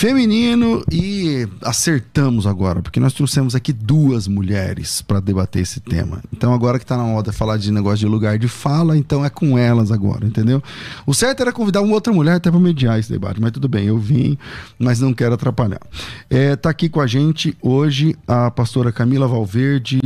feminino e acertamos agora, porque nós trouxemos aqui 2 mulheres para debater esse tema. Então agora que tá na moda falar de negócio de lugar de fala, então é com elas agora, entendeu? O certo era convidar uma outra mulher até para mediar esse debate, mas tudo bem, eu vim, mas não quero atrapalhar. Tá aqui com a gente hoje a pastora Camila Valverde,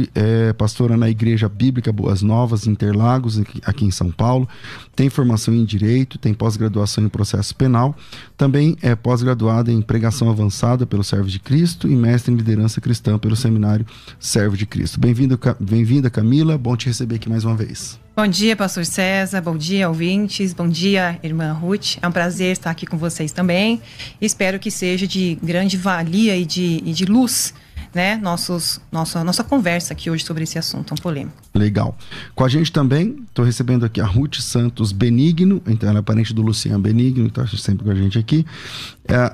pastora na Igreja Bíblica Boas Novas, Interlagos, aqui em São Paulo. Tem formação em Direito, tem pós-graduação em Processo Penal, também é pós-graduada em Pregação Avançada pelo Servo de Cristo e mestre em Liderança Cristã pelo Seminário Servo de Cristo. Bem-vinda, Camila, bom te receber aqui mais uma vez. Bom dia, pastor César, bom dia, ouvintes, bom dia, irmã Ruth. É um prazer estar aqui com vocês também. Espero que seja de grande valia e de luz, né, nossa conversa aqui hoje sobre esse assunto tão polêmico. Legal. Com a gente também, estou recebendo aqui a Ruth Santos Benigno, então ela é parente do Luciano Benigno, que está sempre com a gente aqui.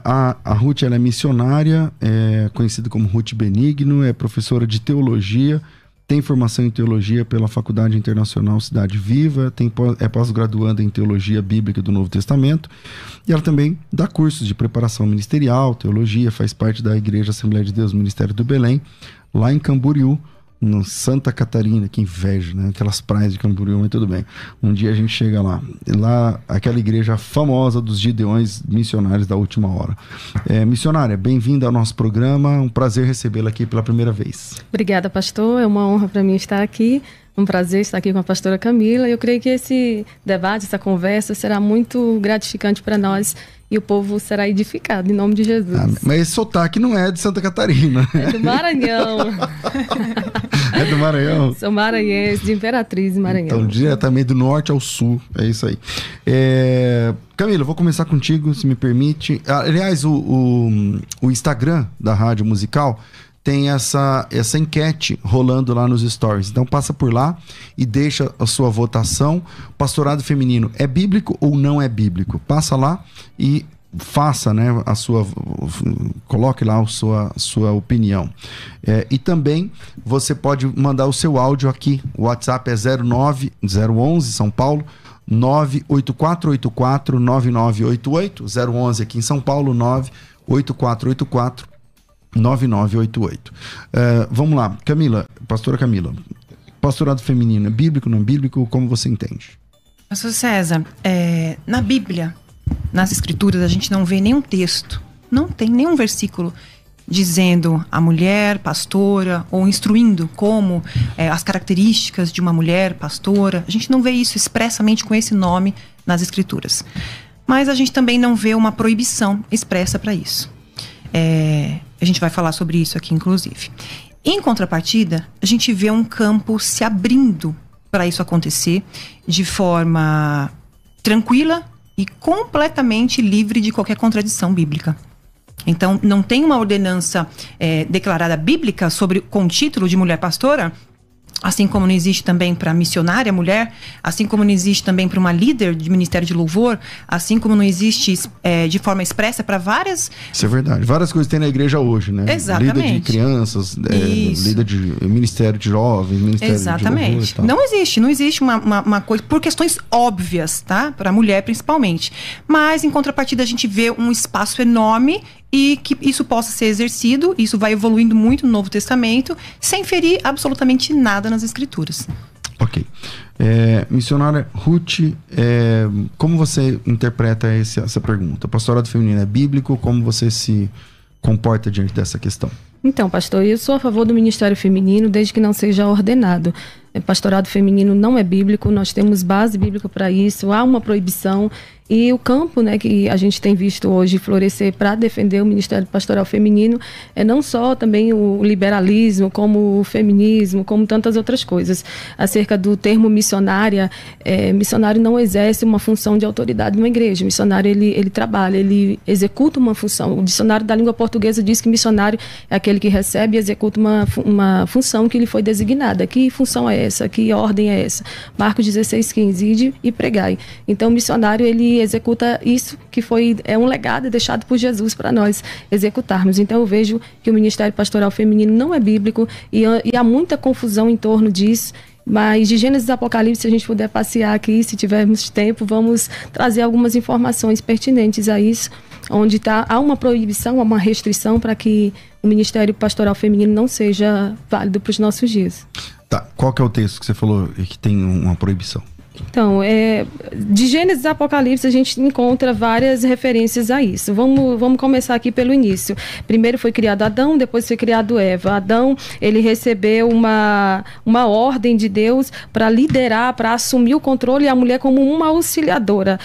A Ruth, ela é missionária, conhecida como Ruth Benigno, é professora de teologia, tem formação em teologia pela Faculdade Internacional Cidade Viva, é pós-graduanda em teologia bíblica do Novo Testamento, e ela também dá cursos de preparação ministerial, teologia, faz parte da Igreja Assembleia de Deus Ministério do Belém, lá em Camboriú, no Santa Catarina. Que inveja, né? Aquelas praias de Camboriú, mas tudo bem. Um dia a gente chega lá. Lá, aquela igreja famosa dos Gideões missionários da última hora. Missionária, bem-vinda ao nosso programa. Um prazer recebê-la aqui pela primeira vez. Obrigada, pastor. É uma honra para mim estar aqui. Um prazer estar aqui com a pastora Camila. Eu creio que esse debate, essa conversa será muito gratificante para nós e o povo será edificado, em nome de Jesus. Mas esse sotaque não é de Santa Catarina. É do Maranhão. É do Maranhão? Sou maranhense, de Imperatriz, Maranhão. Então, diretamente do norte ao sul, é isso aí. Camila, eu vou começar contigo, se me permite. Aliás, o Instagram da Rádio Musical tem essa enquete rolando lá nos stories. Então passa por lá e deixa a sua votação. Pastorado feminino é bíblico ou não é bíblico? Passa lá e faça, né, coloque lá a sua opinião. E também você pode mandar o seu áudio aqui. O WhatsApp é 09011 São Paulo, 984849988, 011 aqui em São Paulo, 98484 9988. Vamos lá, Camila, pastora Camila, pastorado feminino é bíblico, não é bíblico? Como você entende? Pastor César, na Bíblia, nas Escrituras, a gente não vê nenhum texto, não tem nenhum versículo dizendo a mulher pastora ou instruindo como as características de uma mulher pastora. A gente não vê isso expressamente com esse nome nas Escrituras. Mas a gente também não vê uma proibição expressa para isso. A gente vai falar sobre isso aqui, inclusive. Em contrapartida, a gente vê um campo se abrindo para isso acontecer de forma tranquila e completamente livre de qualquer contradição bíblica. Então, não tem uma ordenança declarada bíblica com o título de mulher pastora, assim como não existe também para missionária mulher, assim como não existe também para uma líder de ministério de louvor, assim como não existe de forma expressa para várias... Isso é verdade. Várias coisas tem na igreja hoje, né? Exatamente. Líder de crianças, líder de ministério de jovens, ministério Exatamente. de louvor e tal. Não existe uma coisa, por questões óbvias, tá? Para a mulher principalmente. Mas, em contrapartida, a gente vê um espaço enorme e que isso possa ser exercido. Isso vai evoluindo muito no Novo Testamento, sem ferir absolutamente nada nas Escrituras. Ok. Missionária Ruth, como você interpreta essa pergunta? O pastorado feminino é bíblico? Como você se comporta diante dessa questão? Então, pastor, eu sou a favor do ministério feminino desde que não seja ordenado. Pastorado feminino não é bíblico, nós temos base bíblica para isso, há uma proibição. E o campo, né, que a gente tem visto hoje florescer para defender o Ministério Pastoral Feminino é não só também o liberalismo, como o feminismo, como tantas outras coisas. Acerca do termo missionária, missionário não exerce uma função de autoridade numa igreja. Missionário, ele trabalha, ele executa uma função. O dicionário da língua portuguesa diz que missionário é aquele que recebe e executa uma função que lhe foi designada. Que função é essa? Que ordem é essa? Marcos 16:15, ide e pregai. Então, o missionário, ele executa isso que é um legado deixado por Jesus para nós executarmos. Então eu vejo que o Ministério Pastoral Feminino não é bíblico e há muita confusão em torno disso Mas de Gênesis e Apocalipse, se a gente puder passear aqui, se tivermos tempo, vamos trazer algumas informações pertinentes a isso, onde há uma proibição, há uma restrição para que o Ministério Pastoral Feminino não seja válido para os nossos dias. Tá, qual que é o texto que você falou que tem uma proibição? Então, de Gênesis e Apocalipse a gente encontra várias referências a isso. Vamos começar aqui pelo início. Primeiro foi criado Adão, depois foi criado Eva. Adão, ele recebeu uma ordem de Deus para liderar, para assumir o controle, e a mulher como uma auxiliadora.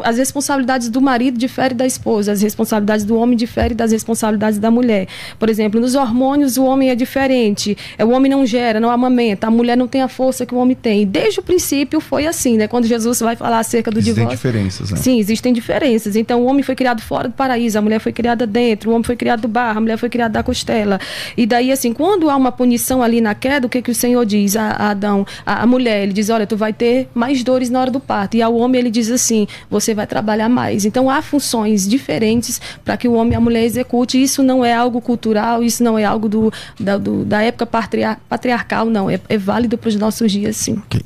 As responsabilidades do marido diferem da esposa, as responsabilidades do homem diferem das responsabilidades da mulher. Por exemplo, nos hormônios o homem é diferente, o homem não gera, não amamenta, a mulher não tem a força que o homem tem. Desde o princípio foi assim, né? Quando Jesus vai falar acerca do divórcio. Existem diferenças, né? Sim, existem diferenças. Então, o homem foi criado fora do paraíso, a mulher foi criada dentro, o homem foi criado do barro, a mulher foi criada da costela. E daí, assim, quando há uma punição ali na queda, o que o Senhor diz a Adão, a mulher? Ele diz, olha, tu vai ter mais dores na hora do parto. E ao homem ele diz assim, você vai trabalhar mais. Então, há funções diferentes para que o homem e a mulher execute. Isso não é algo cultural, isso não é algo da época patriarcal, não. É válido para os nossos dias, sim. Ok.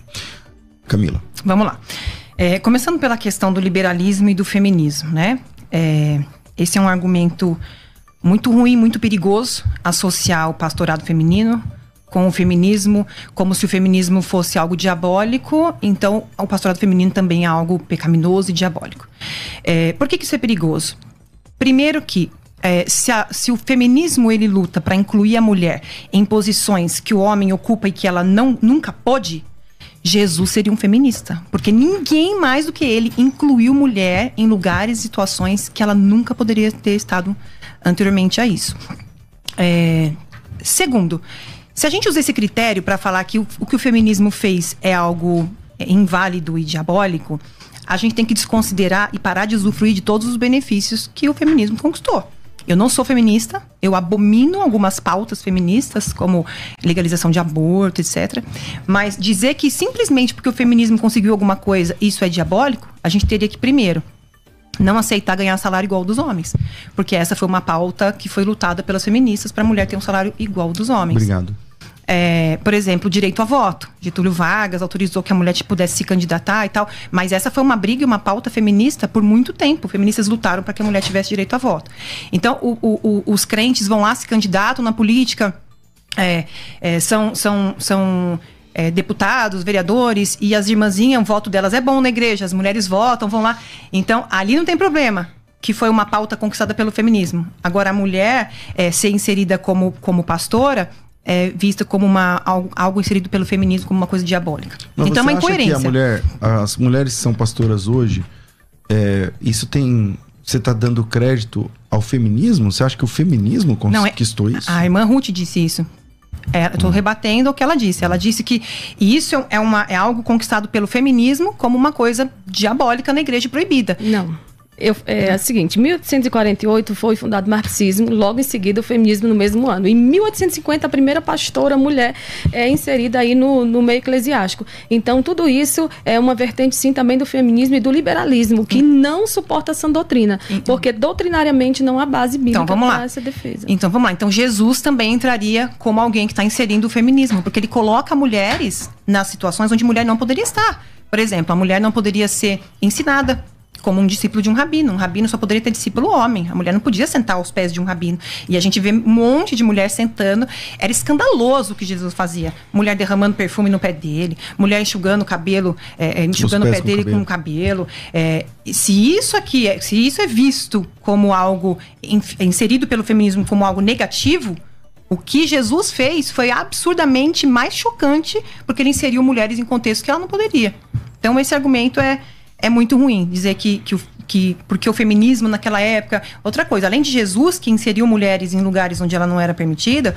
Camila. Vamos lá. Começando pela questão do liberalismo e do feminismo, né? Esse é um argumento muito ruim, muito perigoso, associar o pastorado feminino com o feminismo, como se o feminismo fosse algo diabólico, então o pastorado feminino também é algo pecaminoso e diabólico. Por que isso é perigoso? Primeiro que se o feminismo ele luta para incluir a mulher em posições que o homem ocupa e que ela nunca pôde, Jesus seria um feminista, porque ninguém mais do que ele incluiu mulher em lugares e situações que ela nunca poderia ter estado anteriormente a isso. Segundo, se a gente usa esse critério para falar que o que o feminismo fez é algo inválido e diabólico, a gente tem que desconsiderar e parar de usufruir de todos os benefícios que o feminismo conquistou. Eu não sou feminista, eu abomino algumas pautas feministas, como legalização de aborto, etc. Mas dizer que simplesmente porque o feminismo conseguiu alguma coisa, isso é diabólico, a gente teria que, primeiro, não aceitar ganhar salário igual ao dos homens. Porque essa foi uma pauta que foi lutada pelas feministas para a mulher ter um salário igual ao dos homens. Obrigado. Por exemplo, o direito a voto. Getúlio Vargas autorizou que a mulher pudesse se candidatar e tal. Mas essa foi uma briga e uma pauta feminista por muito tempo. Feministas lutaram para que a mulher tivesse direito a voto. Então, os crentes vão lá, se candidatam na política, são deputados, vereadores, e as irmãzinhas, o voto delas é bom na igreja, as mulheres votam, vão lá. Então, ali não tem problema, que foi uma pauta conquistada pelo feminismo. Agora, a mulher ser inserida como pastora vista como algo inserido pelo feminismo como uma coisa diabólica. Mas então é uma incoerência. As mulheres que são pastoras hoje, você está dando crédito ao feminismo? Você acha que o feminismo conquistou isso? A irmã Ruth disse isso. Eu estou rebatendo o que ela disse. Ela disse que isso é algo conquistado pelo feminismo como uma coisa diabólica na igreja proibida. Não. É o seguinte, em 1848 foi fundado o marxismo, logo em seguida o feminismo no mesmo ano. Em 1850 a primeira pastora mulher é inserida aí no meio eclesiástico. Então tudo isso é uma vertente sim também do feminismo e do liberalismo, que não suporta essa doutrina, porque doutrinariamente não há base bíblica para essa defesa. Então vamos lá, então Jesus também entraria como alguém que está inserindo o feminismo, porque ele coloca mulheres nas situações onde mulher não poderia estar. Por exemplo, a mulher não poderia ser ensinada como um discípulo de um rabino. Um rabino só poderia ter discípulo homem. A mulher não podia sentar aos pés de um rabino. E a gente vê um monte de mulher sentando. Era escandaloso o que Jesus fazia. Mulher derramando perfume no pé dele. Mulher enxugando o cabelo, enxugando o pé dele com o cabelo. Se isso é visto como algo inserido pelo feminismo como algo negativo, o que Jesus fez foi absurdamente mais chocante, porque ele inseriu mulheres em contextos que ela não poderia. Então esse argumento é muito ruim, dizer que porque o feminismo naquela época... Outra coisa, além de Jesus, que inseriu mulheres em lugares onde ela não era permitida,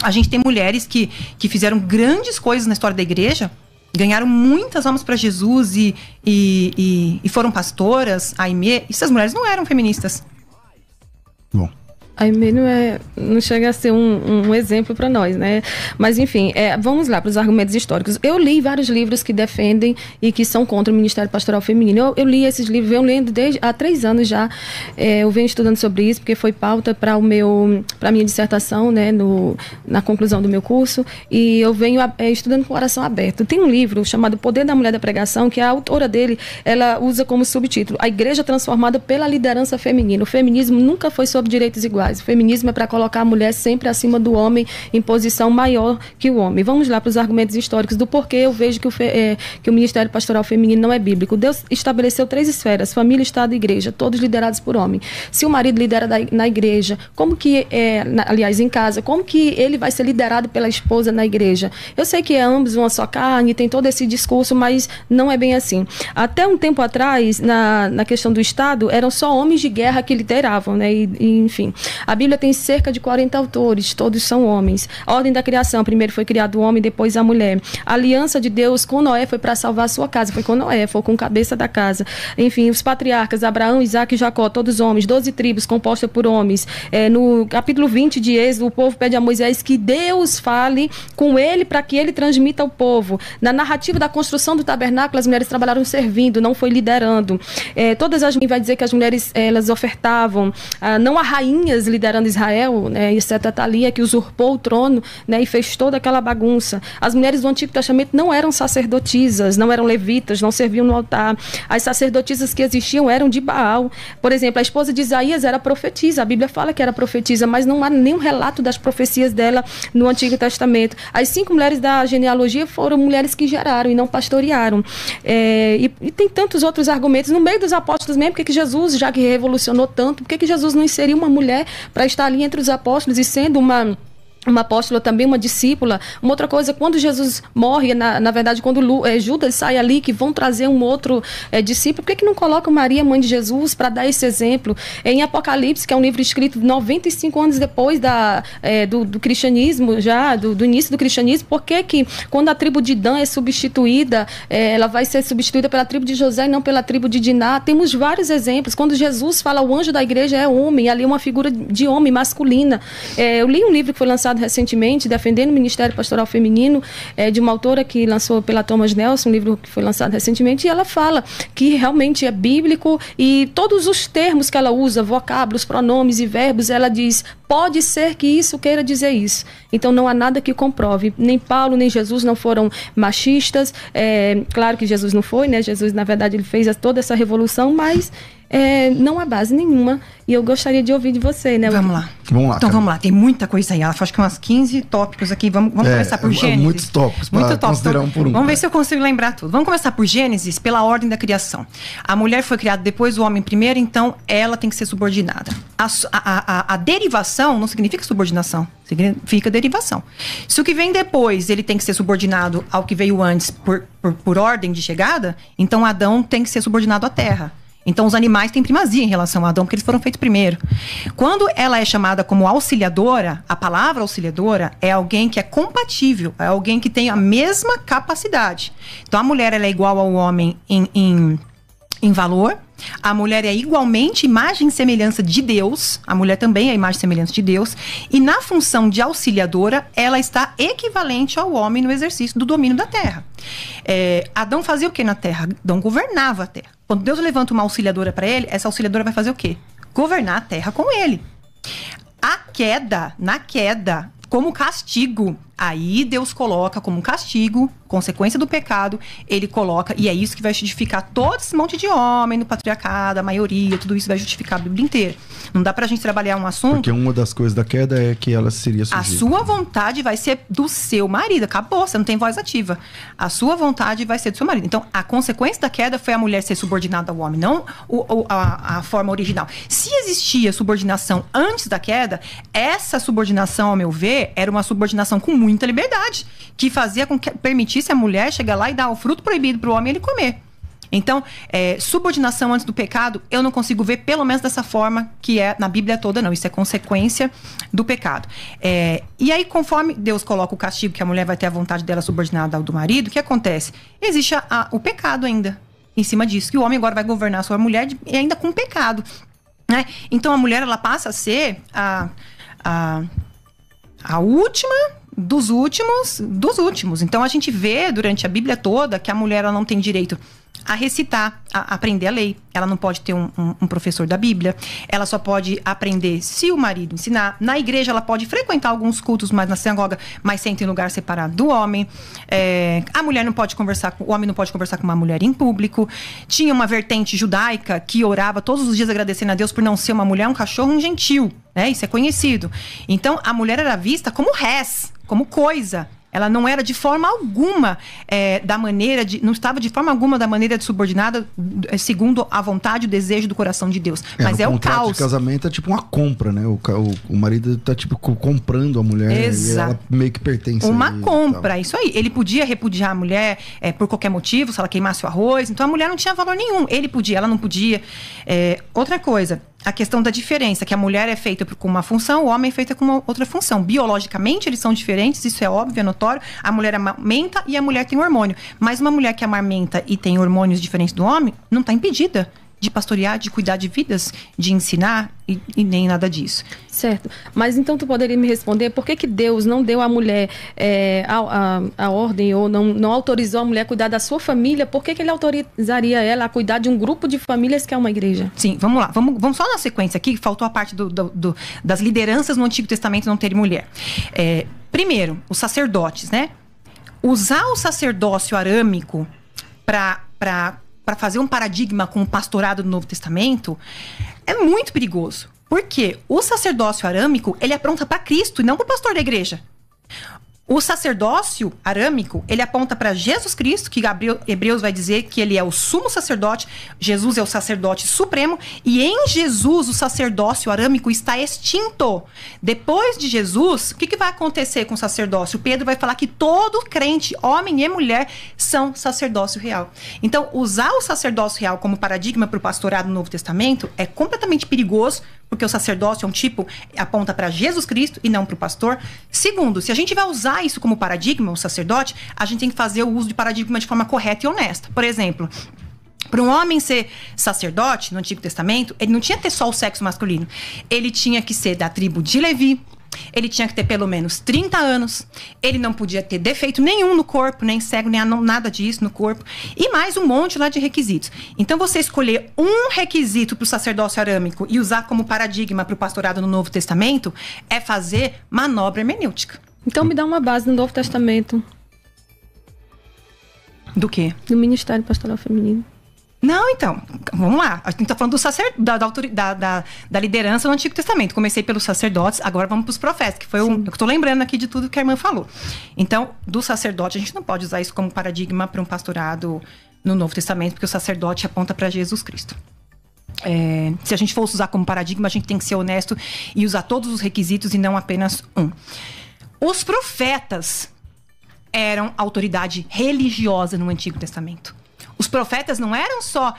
a gente tem mulheres que fizeram grandes coisas na história da igreja, ganharam muitas almas para Jesus e foram pastoras, Aimee. Essas mulheres não eram feministas. Bom. A Emênio não chega a ser um exemplo para nós, né? Mas, enfim, vamos lá para os argumentos históricos. Eu li vários livros que defendem e que são contra o Ministério Pastoral Feminino. Eu li esses livros, venho lendo há 3 anos já. Eu venho estudando sobre isso, porque foi pauta para a minha dissertação, né, na conclusão do meu curso. E eu venho estudando com o coração aberto. Tem um livro chamado Poder da Mulher da Pregação, que a autora dele, ela usa como subtítulo A Igreja Transformada pela Liderança Feminina. O feminismo nunca foi sobre direitos iguais. O feminismo é para colocar a mulher sempre acima do homem, em posição maior que o homem. Vamos lá para os argumentos históricos do porquê eu vejo que o Ministério Pastoral Feminino não é bíblico. Deus estabeleceu 3 esferas, família, Estado e igreja, todos liderados por homem. Se o marido lidera na igreja, como que, aliás, em casa, como que ele vai ser liderado pela esposa na igreja? Eu sei que ambos uma só carne, tem todo esse discurso, mas não é bem assim. Até um tempo atrás, na questão do Estado, eram só homens de guerra que lideravam, né? Enfim, a Bíblia tem cerca de 40 autores, todos são homens. A ordem da criação, primeiro foi criado o homem, depois a mulher. A aliança de Deus com Noé foi para salvar a sua casa, foi com Noé, foi com a cabeça da casa. Enfim, os patriarcas, Abraão, Isaac e Jacó, todos homens, 12 tribos compostas por homens. No capítulo 20 de Êxodo, o povo pede a Moisés que Deus fale com ele para que ele transmita ao povo. Na narrativa da construção do tabernáculo, as mulheres trabalharam servindo, não foi liderando. Todas as vai dizer que as mulheres elas ofertavam, não há rainhas liderando Israel, né, exceto a Thalia, que usurpou o trono, né, e fez toda aquela bagunça. As mulheres do Antigo Testamento não eram sacerdotisas, não eram levitas, não serviam no altar. As sacerdotisas que existiam eram de Baal. Por exemplo, a esposa de Isaías era profetisa, a Bíblia fala que era profetisa, mas não há nenhum relato das profecias dela no Antigo Testamento. As 5 mulheres da genealogia foram mulheres que geraram e não pastorearam. E tem tantos outros argumentos. No meio dos apóstolos mesmo, porque que Jesus, já que revolucionou tanto, por que Jesus não inseriu uma mulher para estar ali entre os apóstolos e sendo uma apóstola, também uma discípula? Uma outra coisa, quando Jesus morre, na verdade, quando Judas sai ali, que vão trazer um outro discípulo, por que não coloca Maria, mãe de Jesus, para dar esse exemplo? Em Apocalipse, que é um livro escrito 95 anos depois do cristianismo, já, do início do cristianismo, por que quando a tribo de Dan é substituída, ela vai ser substituída pela tribo de José e não pela tribo de Diná? Temos vários exemplos. Quando Jesus fala, o anjo da igreja é homem, ali é uma figura de homem, masculina. Eu li um livro que foi lançado recentemente, defendendo o Ministério Pastoral Feminino, de uma autora que lançou pela Thomas Nelson, um livro que foi lançado recentemente, e ela fala que realmente é bíblico e todos os termos que ela usa, vocábulos, pronomes e verbos, ela diz, pode ser que isso queira dizer isso. Então não há nada que comprove. Nem Paulo, nem Jesus não foram machistas. Claro que Jesus não foi, né? Jesus, na verdade, ele fez toda essa revolução, mas não há base nenhuma. E eu gostaria de ouvir de você, né? Vamos lá. Então vamos lá, tem muita coisa aí. Ela acho que umas 15 tópicos aqui. Vamos começar por Gênesis. Muitos tópicos para considerar um por um. Vamos ver se eu consigo lembrar tudo. Vamos começar por Gênesis, pela ordem da criação. A mulher foi criada depois do homem primeiro, então ela tem que ser subordinada. A derivação não significa subordinação, significa derivação. Se o que vem depois ele tem que ser subordinado ao que veio antes por ordem de chegada, então Adão tem que ser subordinado à terra. Então os animais têm primazia em relação a Adão, porque eles foram feitos primeiro. Quando ela é chamada como auxiliadora, a palavra auxiliadora é alguém que é compatível, é alguém que tem a mesma capacidade. Então a mulher ela é igual ao homem em valor. A mulher é igualmente imagem e semelhança de Deus. A mulher também é imagem e semelhança de Deus. E na função de auxiliadora, ela está equivalente ao homem no exercício do domínio da terra. Adão fazia o que na terra? Adão governava a terra. Quando Deus levanta uma auxiliadora para ele, essa auxiliadora vai fazer o quê? Governar a terra com ele. Na queda, como castigo, aí Deus coloca como castigo, consequência do pecado, ele coloca, e é isso que vai justificar todo esse monte de homem no patriarcado, a maioria, tudo isso vai justificar a Bíblia inteira. Não dá pra gente trabalhar um assunto... Porque uma das coisas da queda é que ela seria sujeita. A sua vontade vai ser do seu marido, acabou, você não tem voz ativa. A sua vontade vai ser do seu marido. Então, a consequência da queda foi a mulher ser subordinada ao homem, não a forma original. Se existia subordinação antes da queda, essa subordinação, ao meu ver, era uma subordinação com muita liberdade, que fazia com que permitisse a mulher chegar lá e dar o fruto proibido para o homem ele comer. Então, subordinação antes do pecado, eu não consigo ver, pelo menos dessa forma, que é na Bíblia toda, não. Isso é consequência do pecado. E aí, conforme Deus coloca o castigo, que a mulher vai ter a vontade dela subordinada ao do marido, o que acontece? Existe o pecado ainda, em cima disso, que o homem agora vai governar a sua mulher e ainda com pecado. né? Então a mulher, ela passa a ser a última dos últimos. Então a gente vê durante a Bíblia toda que a mulher, ela não tem direito a recitar, a aprender a lei. Ela não pode ter um professor da Bíblia. Ela só pode aprender se o marido ensinar. Na igreja ela pode frequentar alguns cultos, mas na sinagoga, mas sempre em lugar separado do homem. A mulher não pode conversar, o homem não pode conversar com uma mulher em público. Tinha uma vertente judaica que orava todos os dias agradecendo a Deus por não ser uma mulher, um cachorro, um gentil, né? Isso é conhecido. Então a mulher era vista como res, como coisa. Ela não era de forma alguma não estava de forma alguma da maneira de subordinada, segundo a vontade e o desejo do coração de Deus. Mas é o caos. O de casamento é tipo uma compra, né? O marido tá tipo comprando a mulher. Exato. E ela meio que pertence uma compra, isso aí. Ele podia repudiar a mulher por qualquer motivo, se ela queimasse o arroz. Então a mulher não tinha valor nenhum. Ele podia, ela não podia. Outra coisa, a questão da diferença, que a mulher é feita com uma função, o homem é feito com uma outra função. Biologicamente, eles são diferentes, isso é óbvio, é notório. A mulher amamenta e a mulher tem hormônio. Mas uma mulher que amamenta e tem hormônios diferentes do homem, não está impedida de pastorear, de cuidar de vidas, de ensinar e nem nada disso. Certo. Mas então tu poderia me responder por que Deus não deu à mulher a ordem ou não autorizou a mulher a cuidar da sua família? Por que ele autorizaria ela a cuidar de um grupo de famílias que é uma igreja? Sim, vamos lá. Vamos só na sequência aqui, que faltou a parte das lideranças no Antigo Testamento não ter mulher. Primeiro, os sacerdotes, né? Usar o sacerdócio arâmico para fazer um paradigma com o pastorado do Novo Testamento é muito perigoso. Porque o sacerdócio arâmico, ele aponta para Cristo e não para o pastor da igreja. O sacerdócio arâmico, ele aponta para Jesus Cristo, que Hebreus vai dizer que ele é o sumo sacerdote, Jesus é o sacerdote supremo, e em Jesus o sacerdócio arâmico está extinto. Depois de Jesus, o que vai acontecer com o sacerdócio? Pedro vai falar que todo crente, homem e mulher, são sacerdócio real. Então, usar o sacerdócio real como paradigma para o pastorado no Novo Testamento é completamente perigoso, porque o sacerdócio é um tipo, aponta para Jesus Cristo e não para o pastor. Segundo, se a gente vai usar isso como paradigma, o sacerdote, a gente tem que fazer o uso de paradigma de forma correta e honesta. Por exemplo, para um homem ser sacerdote no Antigo Testamento, ele não tinha que ter só o sexo masculino. Ele tinha que ser da tribo de Levi. Ele tinha que ter pelo menos 30 anos. Ele não podia ter defeito nenhum no corpo, nem cego, nem nada disso no corpo. E mais um monte lá de requisitos. Então, você escolher um requisito para o sacerdócio arâmico e usar como paradigma para o pastorado no Novo Testamento é fazer manobra hermenêutica. Então, me dá uma base no Novo Testamento. Do quê? Do Ministério Pastoral Feminino. Não, então, vamos lá. A gente está falando da liderança no Antigo Testamento. Comecei pelos sacerdotes, agora vamos para os profetas, que foi eu estou lembrando aqui de tudo que a irmã falou. Então, do sacerdote, a gente não pode usar isso como paradigma para um pastorado no Novo Testamento, porque o sacerdote aponta para Jesus Cristo. Se a gente fosse usar como paradigma, a gente tem que ser honesto e usar todos os requisitos e não apenas um. Os profetas eram autoridade religiosa no Antigo Testamento. Os profetas não eram só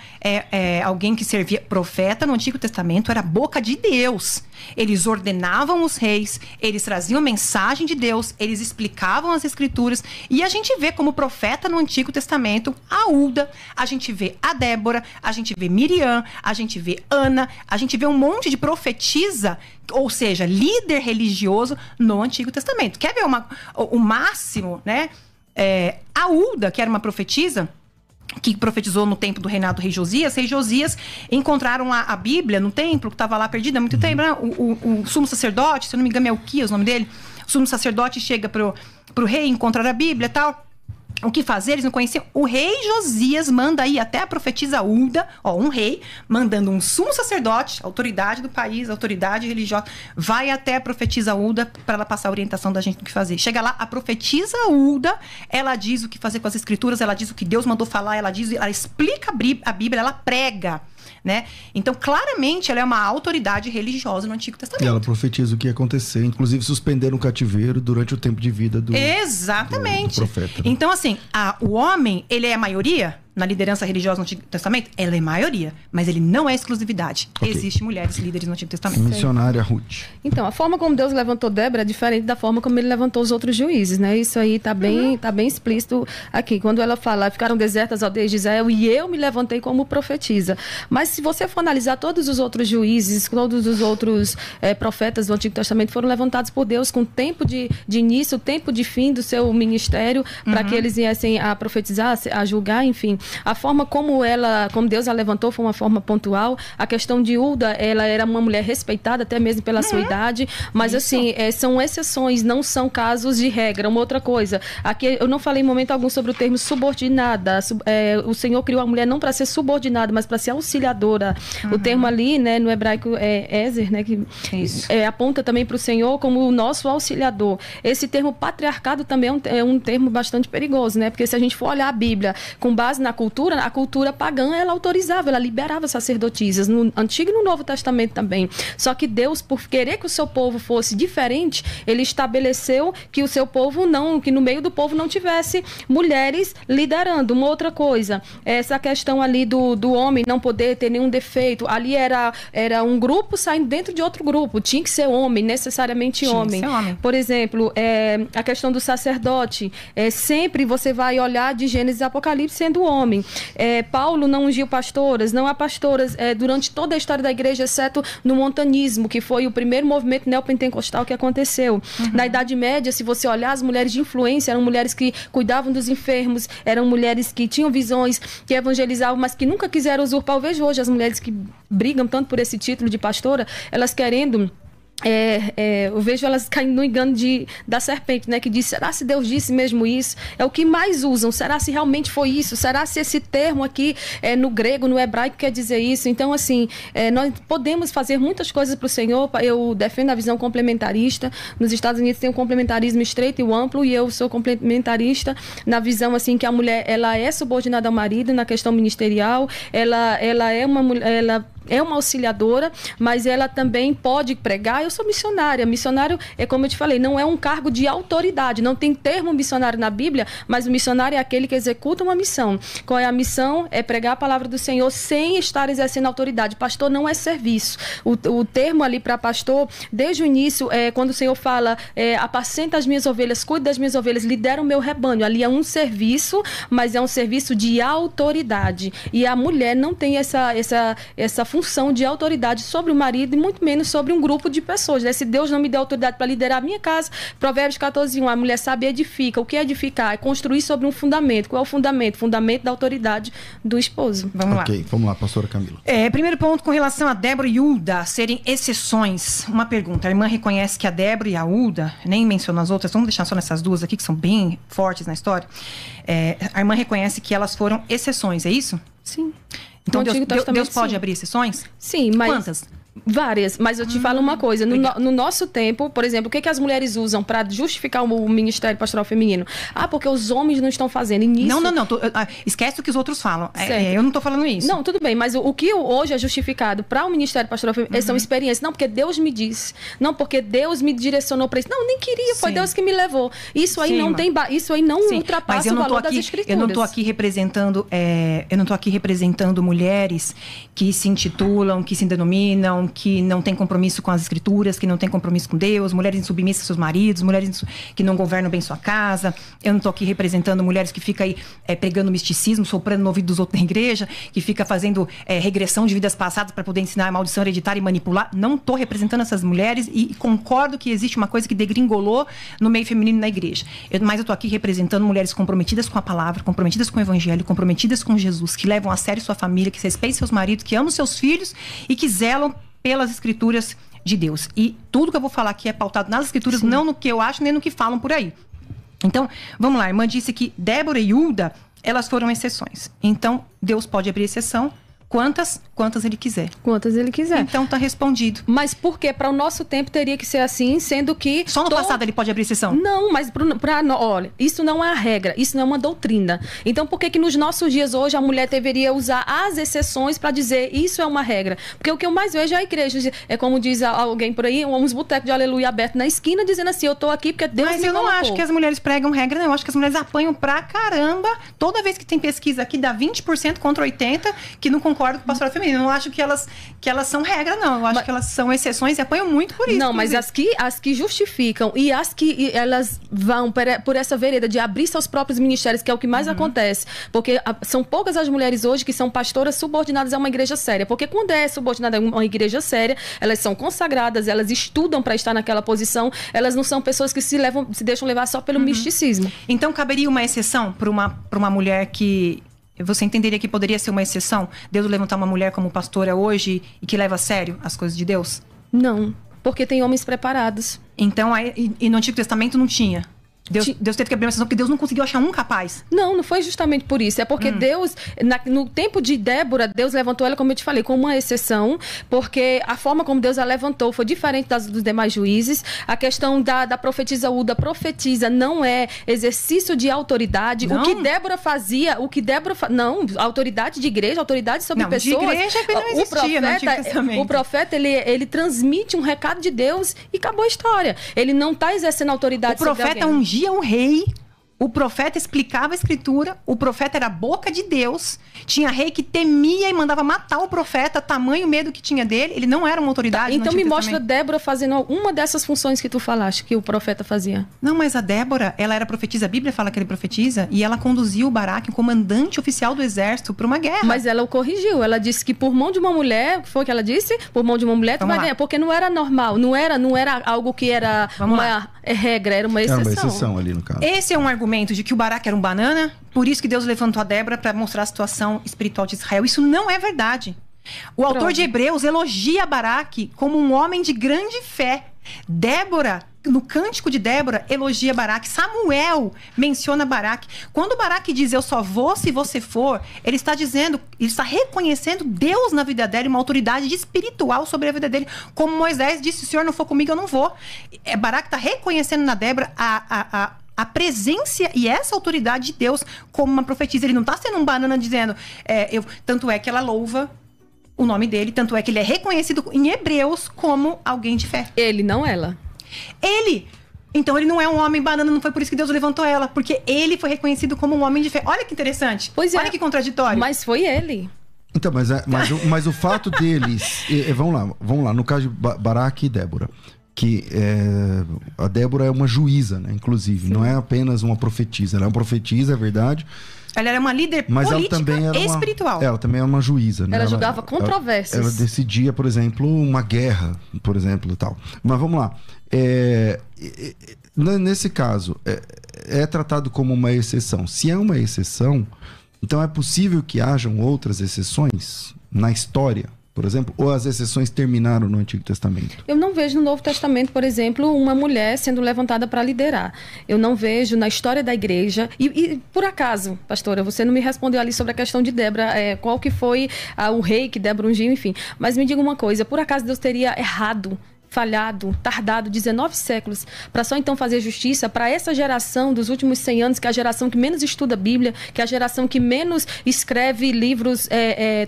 alguém que servia. Profeta no Antigo Testamento era a boca de Deus. Eles ordenavam os reis, eles traziam mensagem de Deus, eles explicavam as escrituras. E a gente vê como profeta no Antigo Testamento a Hulda, a gente vê a Débora, a gente vê Miriam, a gente vê Ana, a gente vê um monte de profetisa, ou seja, líder religioso no Antigo Testamento. Quer ver o máximo, né? A Hulda, que era uma profetisa, que profetizou no tempo do reinado do rei Josias. Rei Josias encontraram a Bíblia no templo, que estava lá perdida há muito tempo, né? O sumo sacerdote, se eu não me engano é Uquias o nome dele, o sumo sacerdote chega pro rei encontrar a Bíblia e tal. O que fazer? Eles não conheciam. O rei Josias manda aí até a profetisa Hulda, um rei, mandando um sumo sacerdote, autoridade do país, autoridade religiosa, vai até a profetisa Hulda para ela passar a orientação da gente do que fazer. Chega lá, a profetisa Hulda, ela diz o que fazer com as escrituras, ela diz o que Deus mandou falar, ela explica a Bíblia, ela prega, né? Então, claramente, ela é uma autoridade religiosa no Antigo Testamento. E ela profetiza o que ia acontecer, inclusive suspender o cativeiro durante o tempo de vida do Exatamente. Do profeta. Né? Então, assim, o homem, ele é a maioria na liderança religiosa no Antigo Testamento? Ela é maioria, mas ele não é exclusividade. Ok. Existem mulheres líderes no Antigo Testamento. Missionária Ruth. Então, a forma como Deus levantou Débora é diferente da forma como ele levantou os outros juízes, né? Isso aí tá bem explícito aqui. Quando ela fala, ficaram desertas as aldeias de Israel e eu me levantei como profetisa. Mas se você for analisar todos os outros juízes, todos os outros profetas do Antigo Testamento foram levantados por Deus com tempo de início, tempo de fim do seu ministério, para que eles viessem a profetizar, a julgar, enfim. A forma como Deus a levantou foi uma forma pontual. A questão de Hulda, ela era uma mulher respeitada, até mesmo pela sua idade, mas assim, são exceções, não são casos de regra. Uma outra coisa, aqui eu não falei em momento algum sobre o termo subordinada. O Senhor criou a mulher não para ser subordinada, mas para ser auxiliadora. O termo ali, né, no hebraico é Ezer, né, que aponta também para o Senhor como o nosso auxiliador. Esse termo patriarcado também é um termo bastante perigoso, né, porque se a gente for olhar a Bíblia com base na cultura, a cultura pagã, ela autorizava, ela liberava sacerdotisas, no Antigo e no Novo Testamento também. Só que Deus, por querer que o seu povo fosse diferente, ele estabeleceu que o seu povo que no meio do povo não tivesse mulheres liderando. Uma outra coisa, essa questão ali do homem não poder ter nenhum defeito, ali era um grupo saindo dentro de outro grupo, tinha que ser homem, necessariamente homem. Por exemplo, a questão do sacerdote, sempre você vai olhar de Gênesis e Apocalipse sendo homem. Paulo não ungiu pastoras, não há pastoras durante toda a história da igreja, exceto no montanismo, que foi o primeiro movimento neopentecostal que aconteceu. Na Idade Média, se você olhar, as mulheres de influência eram mulheres que cuidavam dos enfermos, eram mulheres que tinham visões, que evangelizavam, mas que nunca quiseram usurpar. Eu vejo hoje as mulheres que brigam tanto por esse título de pastora, elas querendo... eu vejo elas caindo no engano da serpente, né? Que diz, será se Deus disse mesmo isso? É o que mais usam. Será se realmente foi isso? Será se esse termo aqui no grego, no hebraico quer dizer isso? Então, assim, nós podemos fazer muitas coisas para o Senhor. Eu defendo a visão complementarista. Nos Estados Unidos tem um complementarismo estreito e o amplo, e eu sou complementarista na visão, assim, que a mulher, ela é subordinada ao marido na questão ministerial, ela é uma mulher, ela é uma auxiliadora, mas ela também pode pregar. Eu sou missionária. Missionário, como eu te falei, não é um cargo de autoridade. Não tem termo missionário na Bíblia, mas o missionário é aquele que executa uma missão. Qual é a missão? É pregar a palavra do Senhor sem estar exercendo autoridade. Pastor não é serviço. O termo ali para pastor, desde o início, quando o Senhor fala, apacenta as minhas ovelhas, cuida das minhas ovelhas, lidera o meu rebanho. Ali é um serviço, mas é um serviço de autoridade. E a mulher não tem essa função de autoridade sobre o marido e muito menos sobre um grupo de pessoas, né? Se Deus não me deu autoridade para liderar a minha casa, Provérbios 14:1, a mulher sabe edifica. O que é edificar? É construir sobre um fundamento. Qual é o fundamento? Fundamento da autoridade do esposo. Vamos lá. Vamos lá, pastora Camila. Primeiro ponto com relação a Débora e Hulda serem exceções. Uma pergunta, a irmã reconhece que a Débora e a Hulda, nem mencionou as outras, vamos deixar só nessas duas aqui que são bem fortes na história. A irmã reconhece que elas foram exceções, é isso? Sim. Então Deus pode abrir exceções? Sim, mas... Quantas? Várias, mas eu te falo uma coisa, no nosso tempo, por exemplo, o que as mulheres usam para justificar o ministério pastoral feminino? Porque os homens não estão fazendo. E nisso... Não, esquece o que os outros falam. Eu não estou falando isso. Não, tudo bem, mas o que hoje é justificado para o ministério pastoral feminino são experiências. Não, porque Deus me disse. Não, porque Deus me direcionou para isso. Não, nem queria, foi Deus que me levou. Isso aí não tem, isso aí não ultrapassa o valor das escrituras. Eu não estou aqui representando mulheres que se intitulam, que se denominam, que não têm compromisso com as escrituras, que não têm compromisso com Deus, mulheres insubmissas aos seus maridos, mulheres que não governam bem sua casa. Eu não estou aqui representando mulheres que ficam aí pregando misticismo, soprando no ouvido dos outros na igreja, que fica fazendo regressão de vidas passadas para poder ensinar a maldição hereditária e manipular. Não estou representando essas mulheres e concordo que existe uma coisa que degringolou no meio feminino na igreja. Mas eu estou aqui representando mulheres comprometidas com a palavra, comprometidas com o evangelho, comprometidas com Jesus, que levam a sério sua família, que respeitam seus maridos, que amam seus filhos e que zelam pelas escrituras de Deus. E tudo que eu vou falar aqui é pautado nas escrituras, não no que eu acho, nem no que falam por aí. Então, vamos lá. A irmã disse que Débora e Hulda, elas foram exceções. Então, Deus pode abrir exceção Quantas ele quiser. Quantas ele quiser. Então tá respondido. Mas por quê? Para o nosso tempo teria que ser assim, sendo que... Só no passado ele pode abrir exceção? Não, mas olha, isso não é a regra, isso não é uma doutrina. Então por que nos nossos dias hoje a mulher deveria usar as exceções para dizer isso é uma regra? Porque o que eu mais vejo é a igreja, é como diz alguém por aí, uns botecos de aleluia aberto na esquina, dizendo assim, eu tô aqui porque Deus me colocou. Mas eu não acho que as mulheres pregam regra, não. Eu acho que as mulheres apanham pra caramba. Toda vez que tem pesquisa aqui, dá 20% contra 80% que não concordam com o pastorado feminino. Eu não acho que elas são regra, não. Eu acho que elas são exceções e apanham muito por isso. Não, mas as que justificam e as que elas vão por essa vereda de abrir seus próprios ministérios, que é o que mais acontece. Porque são poucas as mulheres hoje que são pastoras subordinadas a uma igreja séria. Porque quando é subordinada a uma igreja séria, elas são consagradas, elas estudam para estar naquela posição, elas não são pessoas que se deixam levar só pelo misticismo. Então caberia uma exceção para uma mulher que... Você entenderia que poderia ser uma exceção? Deus levantar uma mulher como pastora hoje e que leva a sério as coisas de Deus? Não, porque tem homens preparados. Então, e no Antigo Testamento não tinha? Deus teve que abrir uma exceção porque Deus não conseguiu achar um capaz. Não foi justamente por isso. É porque Deus, no tempo de Débora, Deus levantou ela, como eu te falei, como uma exceção, porque a forma como Deus a levantou foi diferente dos demais juízes. A questão da profetisa Uda, profetiza não é exercício de autoridade. Não. O que Débora fazia, não, autoridade de igreja, autoridade sobre pessoas. De igreja não existia no Antigo Testamento. O profeta, ele transmite um recado de Deus e acabou a história. Ele não está exercendo autoridade sobre alguém. O profeta ungia um rei, o profeta explicava a escritura, o profeta era a boca de Deus, tinha rei que temia e mandava matar o profeta, tamanho medo que tinha dele, ele não era uma autoridade. Então me mostra Débora fazendo uma dessas funções que tu falaste, que o profeta fazia. Não, mas a Débora, ela era profetisa, a Bíblia fala que ele profetiza, e ela conduziu o Baraque, o comandante oficial do exército, para uma guerra. Mas ela o corrigiu, ela disse que por mão de uma mulher, foi o que ela disse? Por mão de uma mulher tu vai ganhar, porque não era normal, não era algo que era regra, era uma exceção. Era uma exceção ali no caso. Esse é um argumento de que o Baraque era um banana, por isso que Deus levantou a Débora para mostrar a situação espiritual de Israel. Isso não é verdade. O autor de Hebreus elogia Baraque como um homem de grande fé. Débora, no cântico de Débora, elogia Baraque. Samuel menciona Baraque. Quando Baraque diz eu só vou se você for, ele está dizendo, ele está reconhecendo Deus na vida dele, uma autoridade espiritual sobre a vida dele. Como Moisés disse, se o Senhor não for comigo, eu não vou. Baraque está reconhecendo na Débora a presença e essa autoridade de Deus como uma profetisa. Ele não está sendo um banana dizendo... tanto é que ela louva o nome dele, tanto é que ele é reconhecido em Hebreus como alguém de fé. Ele, não ela. Ele! Então ele não é um homem banana, não foi por isso que Deus levantou ela, porque ele foi reconhecido como um homem de fé. Olha que interessante. Pois é. Olha que contraditório. Mas foi ele. Então, mas o fato deles... vamos lá, no caso de Baraque e Débora, que a Débora é uma juíza, né, inclusive. Sim. Não é apenas uma profetisa. Ela é uma profetisa, é verdade. Ela era uma líder política e espiritual. Ela também é uma juíza, né? Ela julgava controvérsias. Ela decidia, por exemplo, uma guerra, por exemplo, e tal. Mas vamos lá. Nesse caso, é tratado como uma exceção. Se é uma exceção, então é possível que hajam outras exceções na história, por exemplo, ou as exceções terminaram no Antigo Testamento? Eu não vejo no Novo Testamento, por exemplo, uma mulher sendo levantada para liderar. Eu não vejo na história da igreja. E por acaso, pastora, você não me respondeu ali sobre a questão de Débora, qual que foi o rei que Débora ungiu, enfim. Mas me diga uma coisa, por acaso Deus teria errado, falhado, tardado 19 séculos para só então fazer justiça para essa geração dos últimos 100 anos, que é a geração que menos estuda a Bíblia, que é a geração que menos escreve livros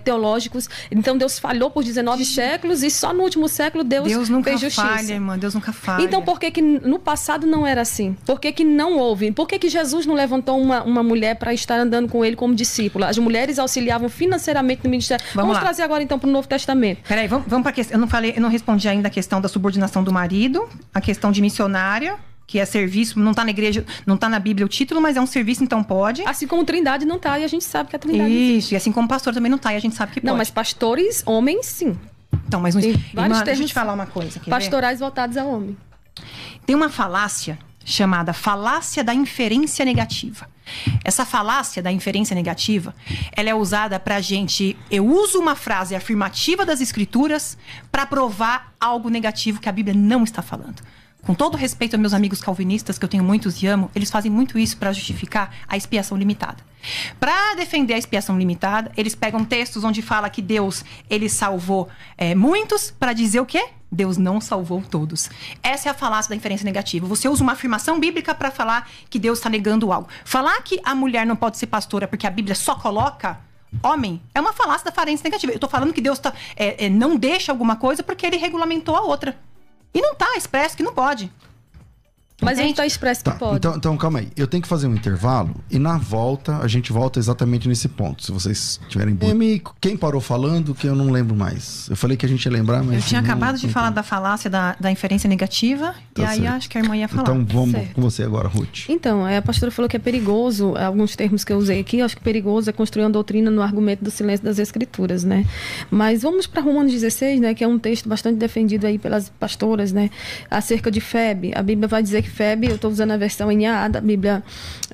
teológicos. Então Deus falhou por 19 séculos e só no último século Deus nunca fez justiça. Falha, irmã, Deus nunca falha. Então por que no passado não era assim? Por que não houve? Por que Jesus não levantou uma mulher para estar andando com ele como discípula? As mulheres auxiliavam financeiramente no ministério. Vamos trazer agora então para o Novo Testamento. Peraí, vamos para a questão. Eu não respondi ainda a questão da subordinação do marido, a questão de missionária, que é serviço, não está na igreja, não está na Bíblia o título, mas é um serviço, então pode. Assim como Trindade não está, e a gente sabe que a Trindade existe. E assim como pastor também não está, e a gente sabe que pode. Não, mas pastores, homens, sim. Então, mas deixa eu te falar uma coisa. Pastorais voltados a homem. Tem uma falácia chamada falácia da inferência negativa. Essa falácia da inferência negativa, ela é usada pra gente... Eu uso uma frase afirmativa das escrituras para provar algo negativo que a Bíblia não está falando. com todo respeito aos meus amigos calvinistas, que eu tenho muitos e amo, eles fazem muito isso para justificar a expiação limitada. Para defender a expiação limitada, eles pegam textos onde fala que Deus, ele salvou muitos, para dizer o quê? Deus não salvou todos. Essa é a falácia da inferência negativa. Você usa uma afirmação bíblica para falar que Deus está negando algo. Falar que a mulher não pode ser pastora porque a Bíblia só coloca homem é uma falácia da inferência negativa. Eu estou falando que Deus não deixa alguma coisa porque ele regulamentou a outra. E não está expresso que não pode. Mas não está expresso que pode. Então, calma aí. Eu tenho que fazer um intervalo e na volta, a gente volta exatamente nesse ponto. Se vocês tiverem... Quem parou falando, que eu não lembro mais. Eu falei que a gente ia lembrar, mas... Eu tinha acabado de falar da falácia da inferência negativa, e aí acho que a irmã ia falar. Então vamos com você agora, Ruth. Então, a pastora falou que é perigoso, alguns termos que eu usei aqui, eu acho que perigoso é construir uma doutrina no argumento do silêncio das Escrituras, né? Mas vamos para Romanos 16, né, que é um texto bastante defendido aí pelas pastoras, né, acerca de Febe. A Bíblia vai dizer que Febe, eu estou usando a versão NAA da Bíblia